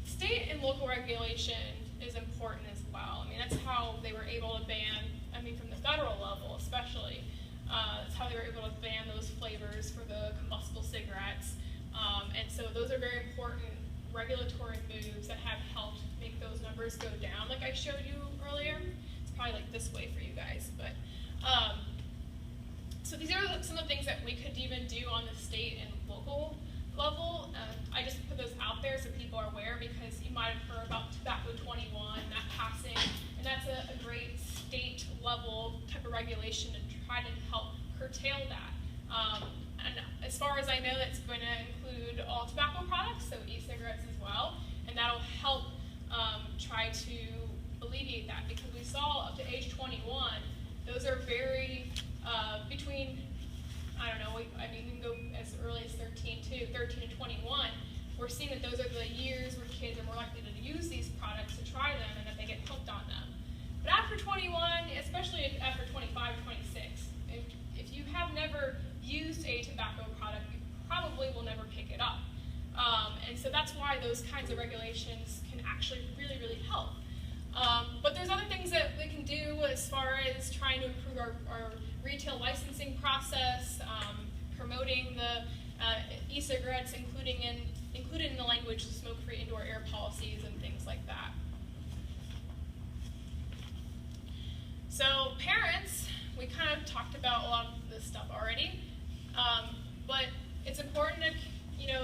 state and local regulation is important as well. I mean, that's how they were able to ban, from the federal level especially, that's how they were able to ban those flavors for the combustible cigarettes. And so those are very important regulatory moves that have helped make those numbers go down, like I showed you earlier. It's probably like this way for you guys, but so So these are some of the things that we could even do on the state and local level. I just put those out there so people are aware, because you might have heard about Tobacco 21, that passing, and that's a great state level type of regulation to try to help curtail that. And as far as I know, that's going to include all tobacco products, so e-cigarettes as well, and that'll help try to alleviate that, because we saw up to age 21, those are very, between, I don't know, I mean, you can go as early as 13 to 21, we're seeing that those are the years where kids are more likely to use these products, to try them, and that they get hooked on them. But after 21, especially after 25, 26, if you have never used a tobacco product, you probably will never pick it up. And so that's why those kinds of regulations can actually really, really help. But there's other things that we can do as far as trying to improve our retail licensing process, promoting the e-cigarettes, included in the language the smoke-free indoor air policies and things like that. So parents, we kind of talked about a lot of this stuff already, but it's important to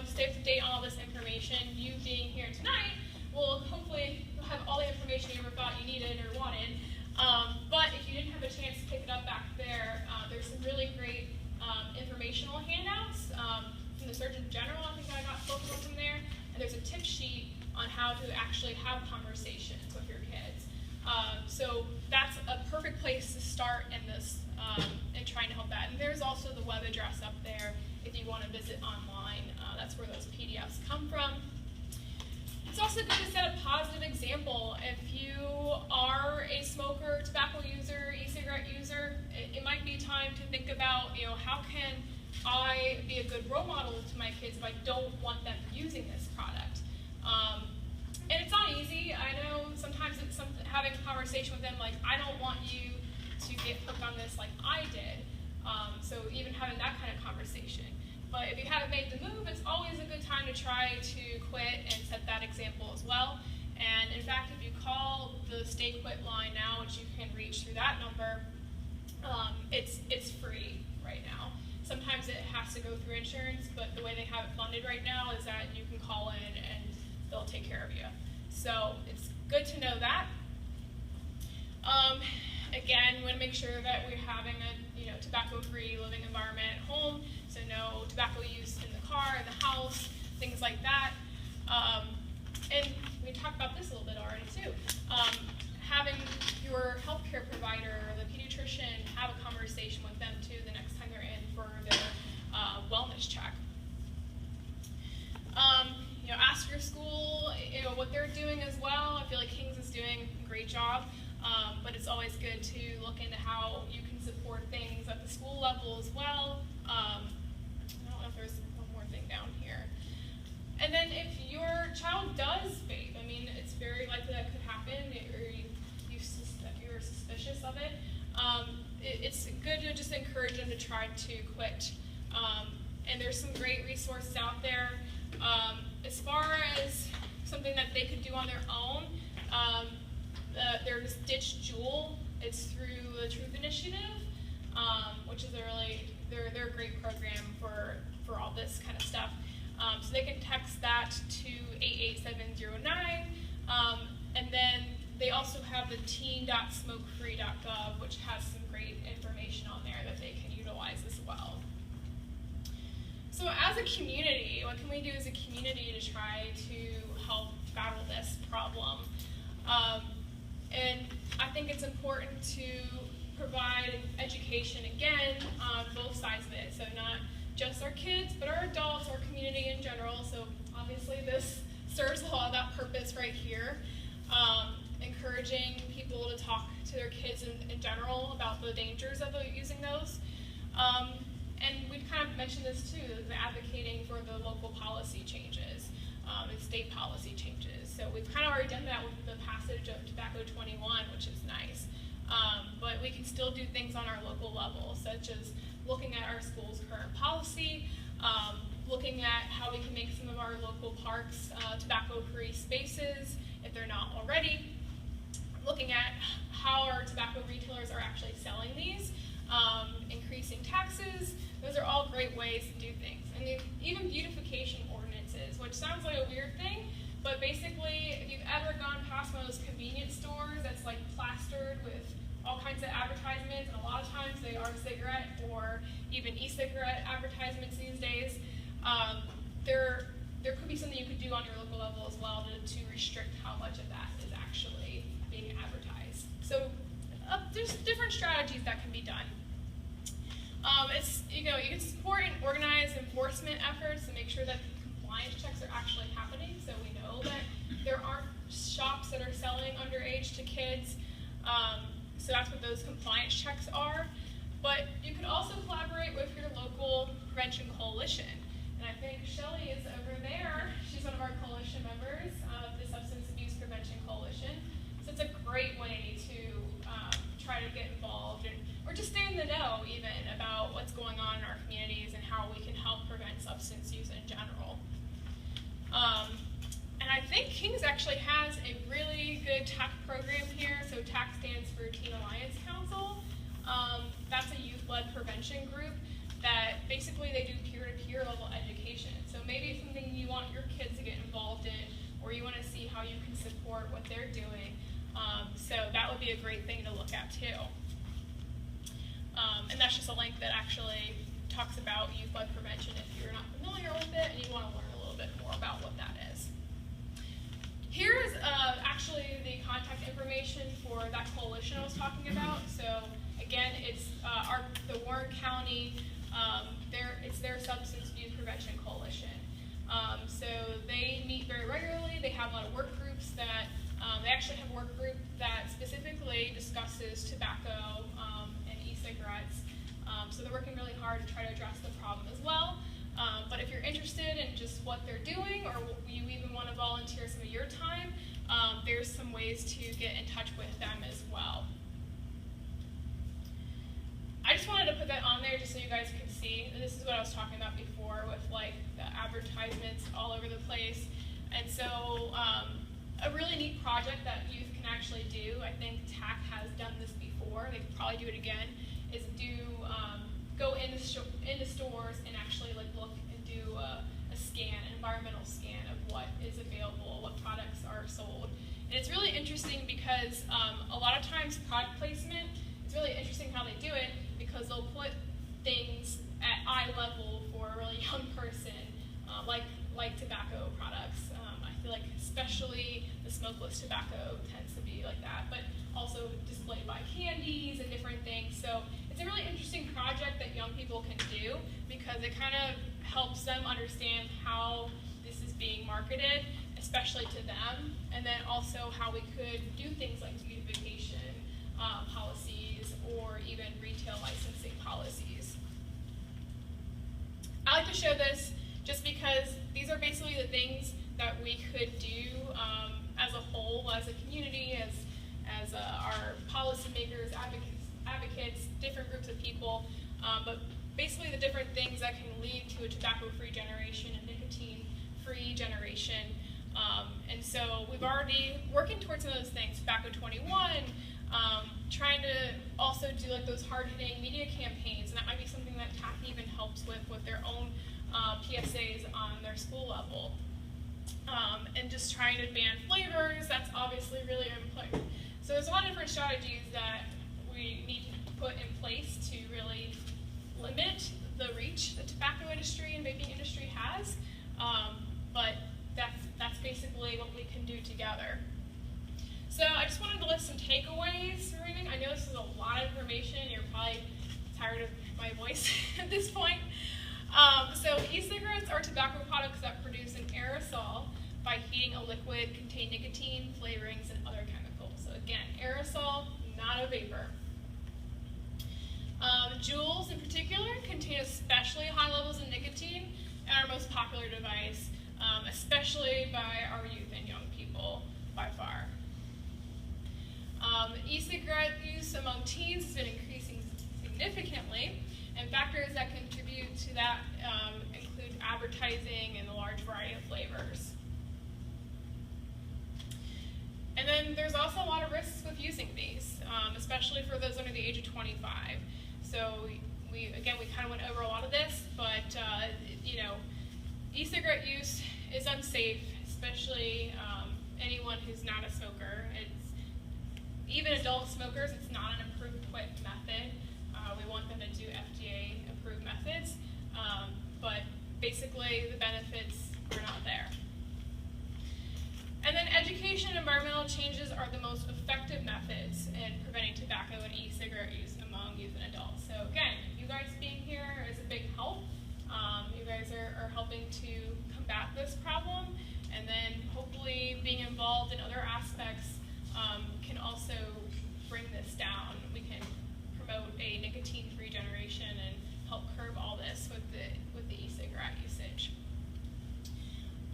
stay up to date on all this information. You being here tonight will hopefully have all the information you ever thought you needed or wanted. But if you didn't have a chance to pick it up back there, there's some really great informational handouts from the Surgeon General. I think I got both of them from there. And there's a tip sheet on how to actually have conversations with your kids. So that's a perfect place to start in this and trying to help that. And there's also the web address up there if you want to visit online. That's where those PDFs come from. It's also good to set a positive example. If you are a smoker, tobacco user, e-cigarette user, it might be time to think about, how can I be a good role model to my kids if I don't want them using this product? And it's not easy. I know sometimes it's having a conversation with them like, I don't want you to get hooked on this like I did. So even having that kind of conversation. But if you haven't made the move, it's always a good time to try to quit and set that example as well. And in fact, if you call the Stay Quit line now, which you can reach through that number, it's free right now. Sometimes it has to go through insurance, but the way they have it funded right now is that you can call in and they'll take care of you. So it's good to know that. Again, we want to make sure that we're having a tobacco-free living environment at home, so no tobacco use in the car, in the house, things like that. And we talked about this a little bit already too. Having your healthcare provider or the pediatrician have a conversation with them too the next time they're in for their wellness check. Ask your school what they're doing as well. I feel like King's is doing a great job, but it's always good to look into how you can support things at the school level as well. I don't know if there's one more thing down here. And then if your child does vape, I mean, it's very likely that could happen, or you're suspicious of it. It's good to just encourage them to try to quit. And there's some great resources out there. As far as something that they could do on their own, there's Ditch Juul. It's through the Truth Initiative, which is they're a great program for all this kind of stuff. So they can text that to 88709, and then they also have the teen.smokefree.gov, which has some great information on there that they can utilize as well. So as a community, what can we do as a community to try to help battle this problem? And I think it's important to provide education, again, on both sides of it. So not just our kids, but our adults, our community in general. So obviously this serves a lot of that purpose right here. Encouraging people to talk to their kids in general about the dangers of using those. And we've kind of mentioned this too, the advocating for the local policy changes and state policy changes. So we've kind of already done that with the passage of Tobacco 21, which is nice. But we can still do things on our local level, such as looking at our school's current policy, looking at how we can make some of our local parks tobacco-free spaces if they're not already, looking at how our tobacco retailers are actually selling these. increasing taxes. Those are all great ways to do things. And even beautification ordinances, which sounds like a weird thing, but basically, if you've ever gone past one of those convenience stores that's like plastered with all kinds of advertisements, and a lot of times they are cigarette or even e-cigarette advertisements these days, there could be something you could do on your local level as well to restrict how much of that is actually being advertised. So there's different strategies that can be done. You can support and organize enforcement efforts to make sure that compliance checks are actually happening, so we know that there aren't shops that are selling underage to kids. So that's what those compliance checks are. But you could also collaborate with your local prevention coalition. And I think Shelly is over there. She's one of our coalition members of the Substance Abuse Prevention Coalition. So it's a great way to try to get involved or just stay in the know even about what's going on in our communities and how we can help prevent substance use in general. And I think King's actually has a really good TAC program here. So TAC stands for Teen Alliance Council. That's a youth-led prevention group that basically they do peer-to-peer level education. So maybe it's something you want your kids to get involved in, or you want to see how you can support what they're doing. So that would be a great thing to look at too. And that's just a link that actually talks about youth-led prevention if you're not familiar with it and you want to learn a little bit more about what that is. Here's actually the contact information for that coalition I was talking about. So again, it's the Warren County, it's their Substance Abuse Prevention Coalition. So they meet very regularly. They have a lot of work groups that, they actually have a work group that specifically discusses tobacco and e-cigarettes. So they're working really hard to try to address the problem as well. But if you're interested in just what they're doing, or you even want to volunteer some of your time, there's some ways to get in touch with them as well. I just wanted to put that on there just so you guys could see. And this is what I was talking about before with like the advertisements all over the place. And so a really neat project that youth can actually do, I think TAC has done this before, they could probably do it again, is go into stores and actually like look and do a scan, an environmental scan of what is available, what products are sold. And it's really interesting because a lot of times product placement, it's really interesting how they do it because they'll put things at eye level for a really young person, like tobacco products. I feel like especially the smokeless tobacco tends to be like that, but also displayed by candies and different things. So it's a really interesting project that young people can do because it kind of helps them understand how this is being marketed, especially to them, and then also how we could do things like beautification policies or even retail licensing policies. I like to show this just because these are basically the things that we could do as a whole, as a community, as our policymakers, advocates, different groups of people, but basically the different things that can lead to a tobacco-free generation, a nicotine-free generation. And so we've already working towards some of those things, Tobacco 21, trying to also do like those hard-hitting media campaigns, and that might be something that TAC even helps with their own PSAs on their school level. And just trying to ban flavors, that's obviously really important. So there's a lot of different strategies that we need to put in place to really limit the reach the tobacco industry and vaping industry has, but that's basically what we can do together. So I just wanted to list some takeaways for everything. I know this is a lot of information. You're probably tired of my voice at this point. So e-cigarettes are tobacco products that produce an aerosol by heating a liquid, contain nicotine, flavorings, and other chemicals. So again, aerosol, not a vapor. Juuls in particular contain especially high levels of nicotine and our most popular device, especially by our youth and young people by far. E-cigarette use among teens has been increasing significantly, and factors that contribute to that include advertising and a large variety of flavors. And then there's also a lot of risks with using these, especially for those under the age of 25. So we kind of went over a lot of this, but e-cigarette use is unsafe, especially anyone who's not a smoker. Even adult smokers, it's not an approved quit method. We want them to do FDA approved methods, but basically the benefits are not there. And then education and environmental changes are the most effective methods in preventing tobacco and e-cigarette use among youth and adults. So again, you guys being here is a big help. You guys are helping to combat this problem, and then hopefully being involved in other aspects can also bring this down. We can promote a nicotine-free generation and help curb all this with the e-cigarette usage.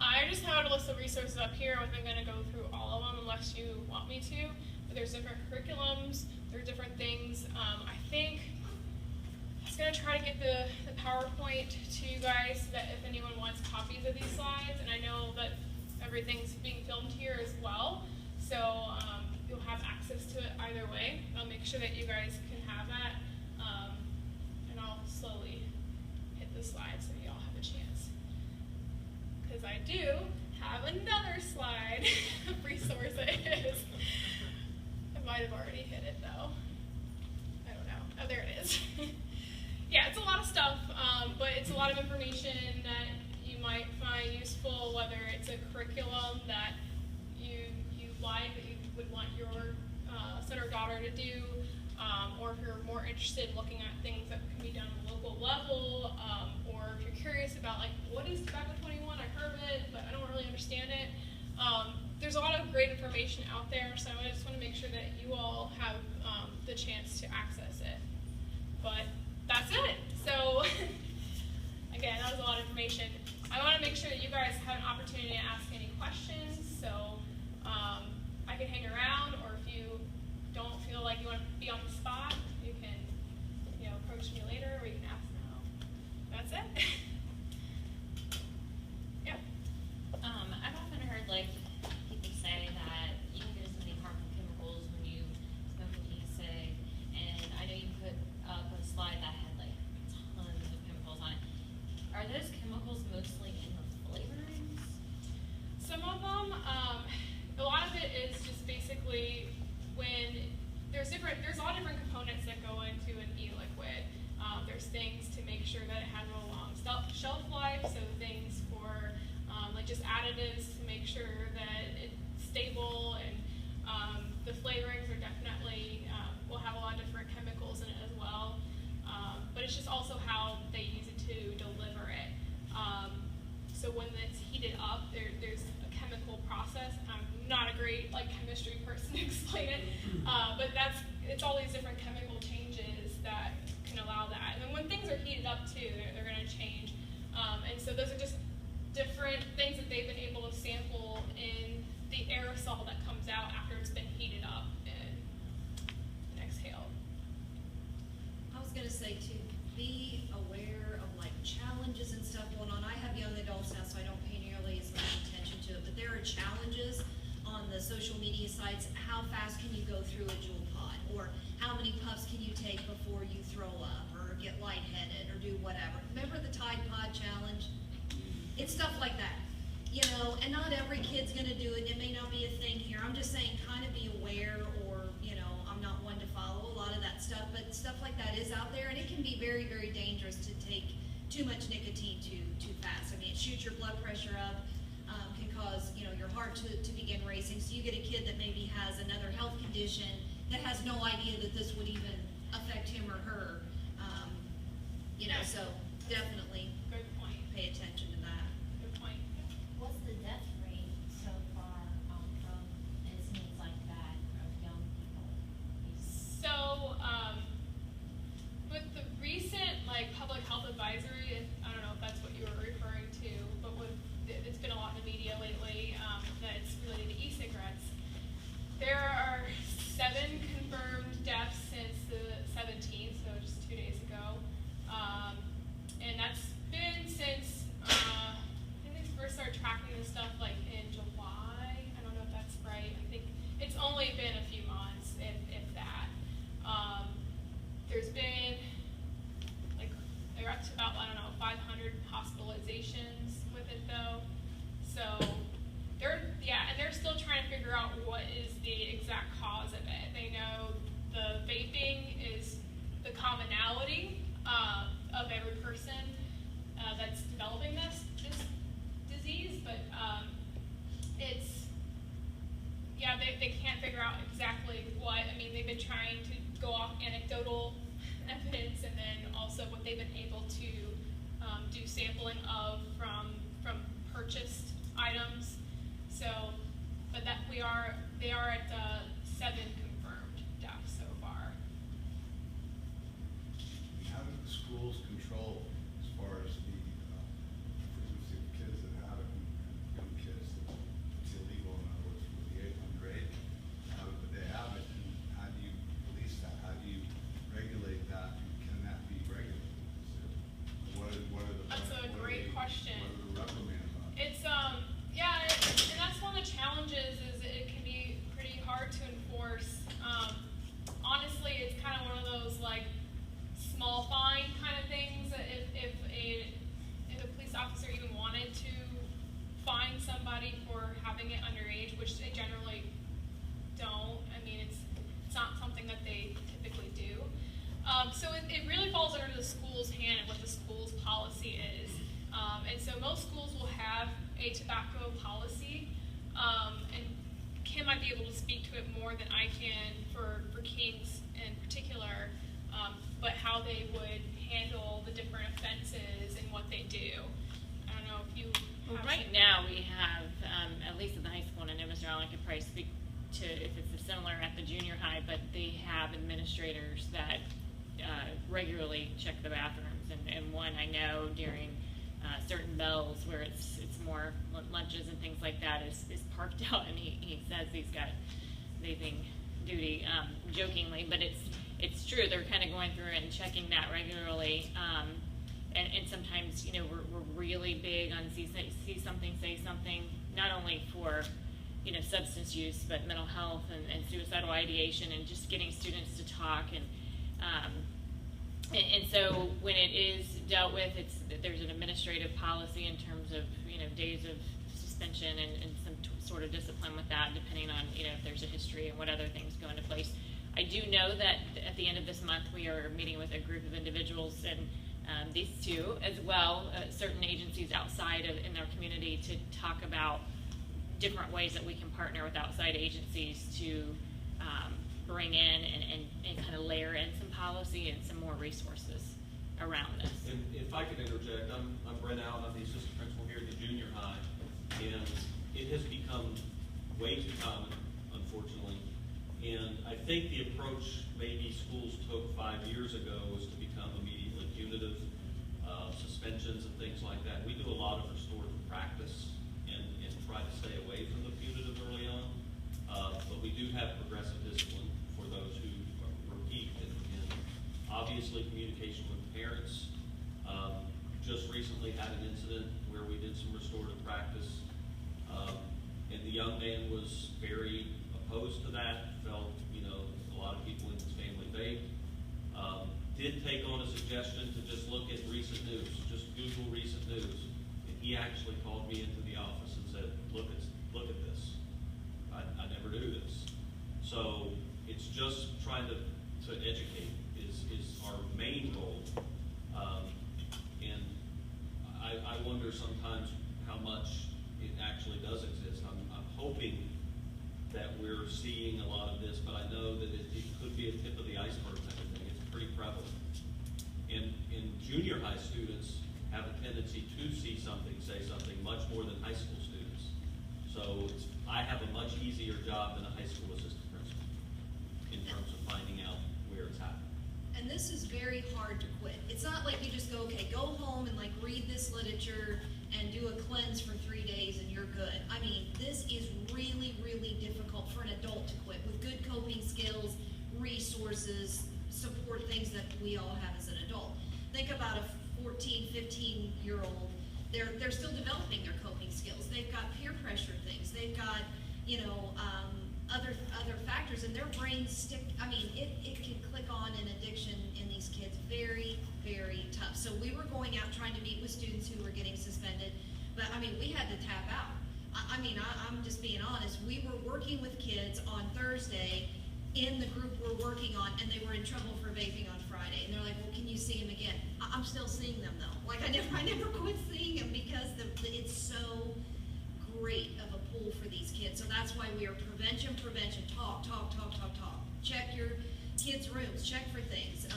I just have a list of resources up here. I wasn't going to go through all of them unless you want me to, but there's different curriculums, there are different things. I think I was going to try to get the PowerPoint to you guys so that if anyone wants copies of these slides, and I know that everything's being filmed here as well, so you'll have access to it either way. I'll make sure that you guys can have that, and I'll slowly hit the slide so you all have a chance. Because I do have another slide of resources. I might have already hit it though. I don't know. Oh, there it is. Yeah, it's a lot of stuff, but it's a lot of information that you might find useful, whether it's a curriculum that you like, that you would want your son or daughter to do, or if you're more interested in looking at things that can be done on a local level, or if you're curious about like, what is tobacco 21? I heard of it, but I don't really understand it. There's a lot of great information out there, so I just want to make sure that you all have the chance to access it. But that's it. So again, that was a lot of information. I want to make sure that you guys have an opportunity to ask any questions, so I can hang around, or if you don't feel like you want to be on the spot, you can approach me later, or you can ask now. That's it. Yeah. I've often heard people say that you can get as many harmful chemicals when you smoke an e-cig, and I know you put up a slide that had tons of chemicals on it. Are those chemicals mostly in the flavorings? Some of them, a lot of it is just basically when there's a lot of different components that go into an e-liquid. There's things to make sure that it has a long shelf life, so things for just additives to make sure that it's stable, and the flavorings are definitely will have a lot of different chemicals in it as well. But it's just also how they use it to deliver it. So when it's heated up, there's a chemical process. I'm not a great chemistry person to explain it, but it's all these different chemical changes that can allow that. And then when things are heated up too, they're going to change. And so those are just different things that they've been able to sample in the aerosol that comes out after it's been heated up and exhaled. I was going to say too, be aware of challenges and stuff going on. I have young adults now, so I don't pay nearly as much attention to it, but there are challenges on the social media sites. How fast can you go through a Juul pod, or how many puffs can you take before you throw up or get lightheaded or do whatever. Remember the Tide Pod challenge? It's stuff like that, and not every kid's going to do it. It may not be a thing here. I'm just saying kind of be aware, or I'm not one to follow a lot of that stuff, but stuff like that is out there, and it can be very, very dangerous to take too much nicotine too fast. I mean, it shoots your blood pressure up, can cause your heart to begin racing. So you get a kid that maybe has another health condition that has no idea that this would even affect him or her. So definitely Good point. pay attention to that. Good point. What's the death rate so far from incidents like that of young people? So, with the recent public health advisory, I don't know if that's what you were referring to, but it's been a lot in the media lately that's related to e-cigarettes. There are 7 confirmed deaths since the 17th, so just 2 days ago, and that's been since Yeah, they can't figure out exactly what. I mean, they've been trying to go off anecdotal evidence, and then also what they've been able to do sampling of from purchased items. So, but that they are at 7 confirmed deaths so far. How do the schools control as far as the frequency of kids that have it and young kids that it's illegal, in other words, for the underage? How do they have it, and how do you police that? How do you regulate that? And can that be regulated? What are the That's a great question. What are the reprimands on it? It's yeah, and that's one of the challenges is it can be pretty hard to enforce. Honestly, it's kind of one of those like small fine kind of things. If a police officer even wanted to fine somebody for having it underage, which they generally don't. I mean, it's not something that they typically do. So it really falls under the school's hand and what the school's policy is. And so most schools will have a tobacco policy, and Kim might be able to speak to it more than I can for Kings in particular, but how they would handle the different offenses and what they do. I don't know if you Well, have right some- now we have, at least at the high school, and I know Mr. Allen could probably speak to if it's similar at the junior high, but they have administrators that regularly check the bathrooms, and one I know during certain bells where it's more lunches and things like that is parked out, and he says he's got vaping duty, jokingly, but it's true. They're kind of going through and checking that regularly, and sometimes, you know, we're really big on see something, say something, not only for, you know, substance use, but mental health and suicidal ideation, and just getting students to talk, and so when it is dealt with, there's an administrative policy in terms of, you know, days of suspension and some sort of discipline with that, depending on, you know, if there's a history and what other things go into place. I do know that at the end of this month we are meeting with a group of individuals, and these two as well, certain agencies outside in our community, to talk about different ways that we can partner with outside agencies to bring in and kind of layer in some policy and some more resources around this. And if I could interject, I'm Brent Allen, I'm the assistant principal here at the junior high, and it has become way too common, unfortunately. And I think the approach maybe schools took 5 years ago was to become immediately punitive, suspensions and things like that. We do a lot of restorative practice and try to stay away from the punitive early on, but we do have progressive discipline for those who repeat, and obviously communication with parents. Just recently had an incident where we did some restorative practice, and the young man was very opposed to that, felt, you know, a lot of people in his family vape. Did take on a suggestion to just look at recent news, just Google recent news. And he actually called me into the office and said, look at this. I never do this. So it's just trying to educate is our main role. And I wonder sometimes how much it actually does exist. I'm hoping that we're seeing a lot of this, but I know that it could be a tip of the iceberg type of thing. It's pretty prevalent. And junior high students have a tendency to see something, say something, much more than high school students. So I have a much easier job than a high school assistant principal in terms of finding out where it's happening. And this is very hard to quit. It's not like you just go, okay, go home and like read this literature and do a cleanse for 3 days and you're good. I mean, this is really, really difficult for an adult to quit with good coping skills, resources, support, things that we all have as an adult. Think about a 14, 15-year-old. They're still developing their coping skills. They've got peer pressure things. They've got, you know, other factors, and their brains stick. I mean, it can click on an addiction in these kids very, very tough. So we were going out trying to meet with students who were getting suspended, but I mean, we had to tap out. I mean, I'm just being honest. We were working with kids on Thursday in the group we're working on, and they were in trouble for vaping on Friday. And they're like, well, can you see them again? I'm still seeing them though. Like I never quit seeing them because it's so great of a pull for these kids. And so that's why we are prevention, talk. Check your kids' rooms, check for things.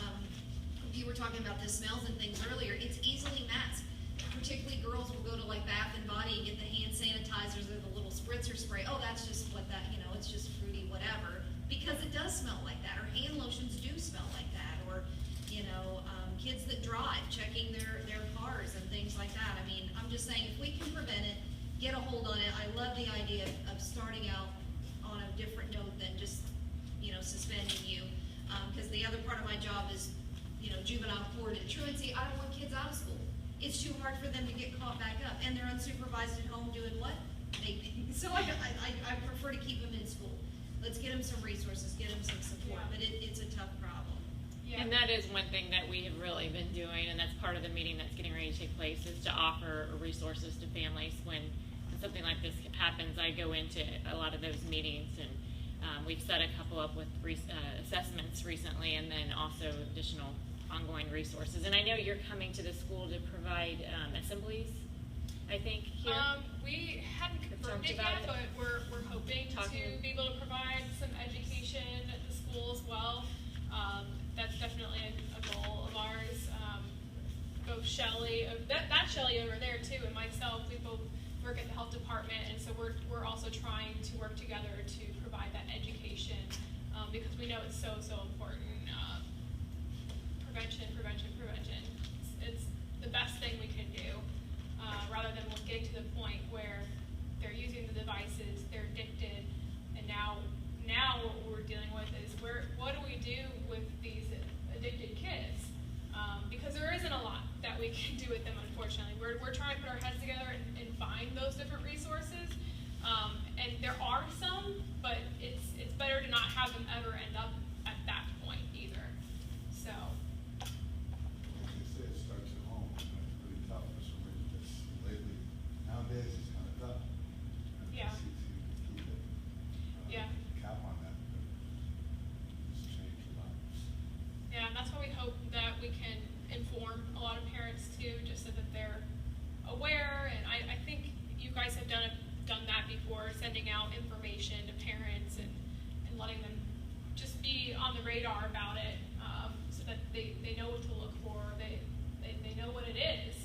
You were talking about the smells and things earlier. It's easily masked. Particularly girls will go to like Bath and Body and get the hand sanitizers or the little spritzer spray. Oh, that's just what that, it's just fruity, whatever. Because it does smell like that. Or hand lotions do smell like that. Or, kids that drive, checking their cars and things like that. I mean, I'm just saying, if we can prevent it, get a hold on it. I love the idea of starting out on a different note than just, suspending you. Because the other part of my job is, juvenile court and truancy. I don't want kids out of school. It's too hard for them to get caught back up. And they're unsupervised at home doing what? Vaping. So I prefer to keep them in school. Let's get them some resources, get them some support. But it's a tough problem. Yeah. And that is one thing that we have really been doing, and that's part of the meeting that's getting ready to take place, is to offer resources to families when something like this happens. I go into a lot of those meetings, and we've set a couple up with assessments recently, and then also additional ongoing resources. And I know you're coming to the school to provide assemblies, I think, here. We hadn't confirmed it yet, but we're hoping to be able to provide some education at the school as well. That's definitely a goal of ours. Both Shelley, that's Shelley over there too, and myself, we both work at the health department, and so we're also trying to work together to provide that education because we know it's so important. Prevention. It's the best thing we can do, rather than getting to the point where they're using the devices, they're addicted, and now what we're dealing with is what do we do with these addicted kids? Because there isn't a lot that we can do with them, unfortunately. We're trying to put our heads together and find those different resources, and there are some, but it's better to not have them ever end up at that point either. So. Like they say, it starts at home. It's really tough for some reason. Lately, nowadays, it's kind of tough. Yeah. To keep it. Yeah. Cap on that, but it's changed a lot. Yeah, and that's why we hope that we can inform a lot of parents too, just so that they're aware. And I think you guys have done that before, sending out information to parents and letting them just be on the radar about it, so that they know what to look for. They know what it is.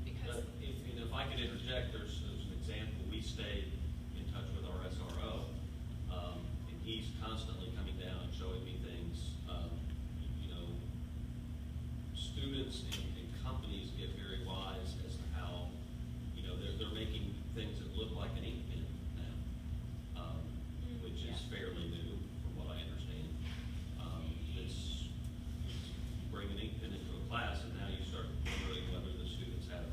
Because if I could interject, there's an example. We stayed in touch with our SRO, and he's constantly coming down and showing me things. Students and companies get very wise as to how, they're making things that look like an ink pen now, which is fairly new from what I understand. It's bring an ink pen into a class, and now you start wondering whether the students have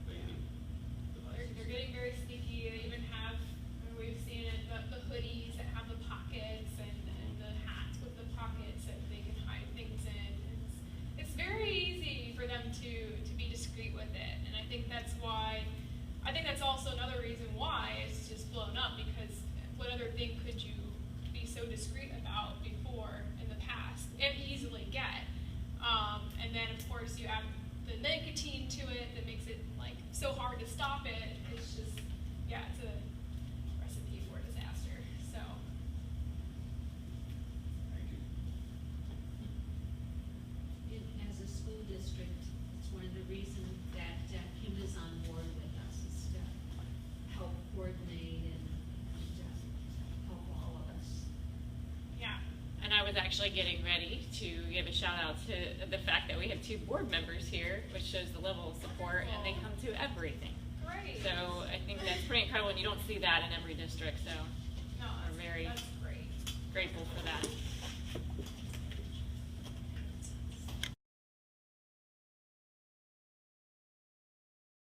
vaping devices. they're getting very sneaky. They even have, we've seen it, the hoodies that have the pockets and the hats with the pockets that they can hide things in. It's very easy for them to be discreet with it, and I think that's also another reason why it's just blown up, because what other thing could you be so discreet about before in the past and easily get? And then of course you add the nicotine to it that makes it like so hard to stop it. It's just, it's a recipe for disaster. So. Thank you. As a school district, it's one of the reasons that Kim is on board with us, is to help coordinate and help all of us. Yeah, and I was actually getting ready to give a shout out to the fact that we have 2 board members here, which shows the level of support, and they come to everything. Great. So I think that's pretty incredible, and you don't see that in every district, so No, we're very that's great. grateful for that.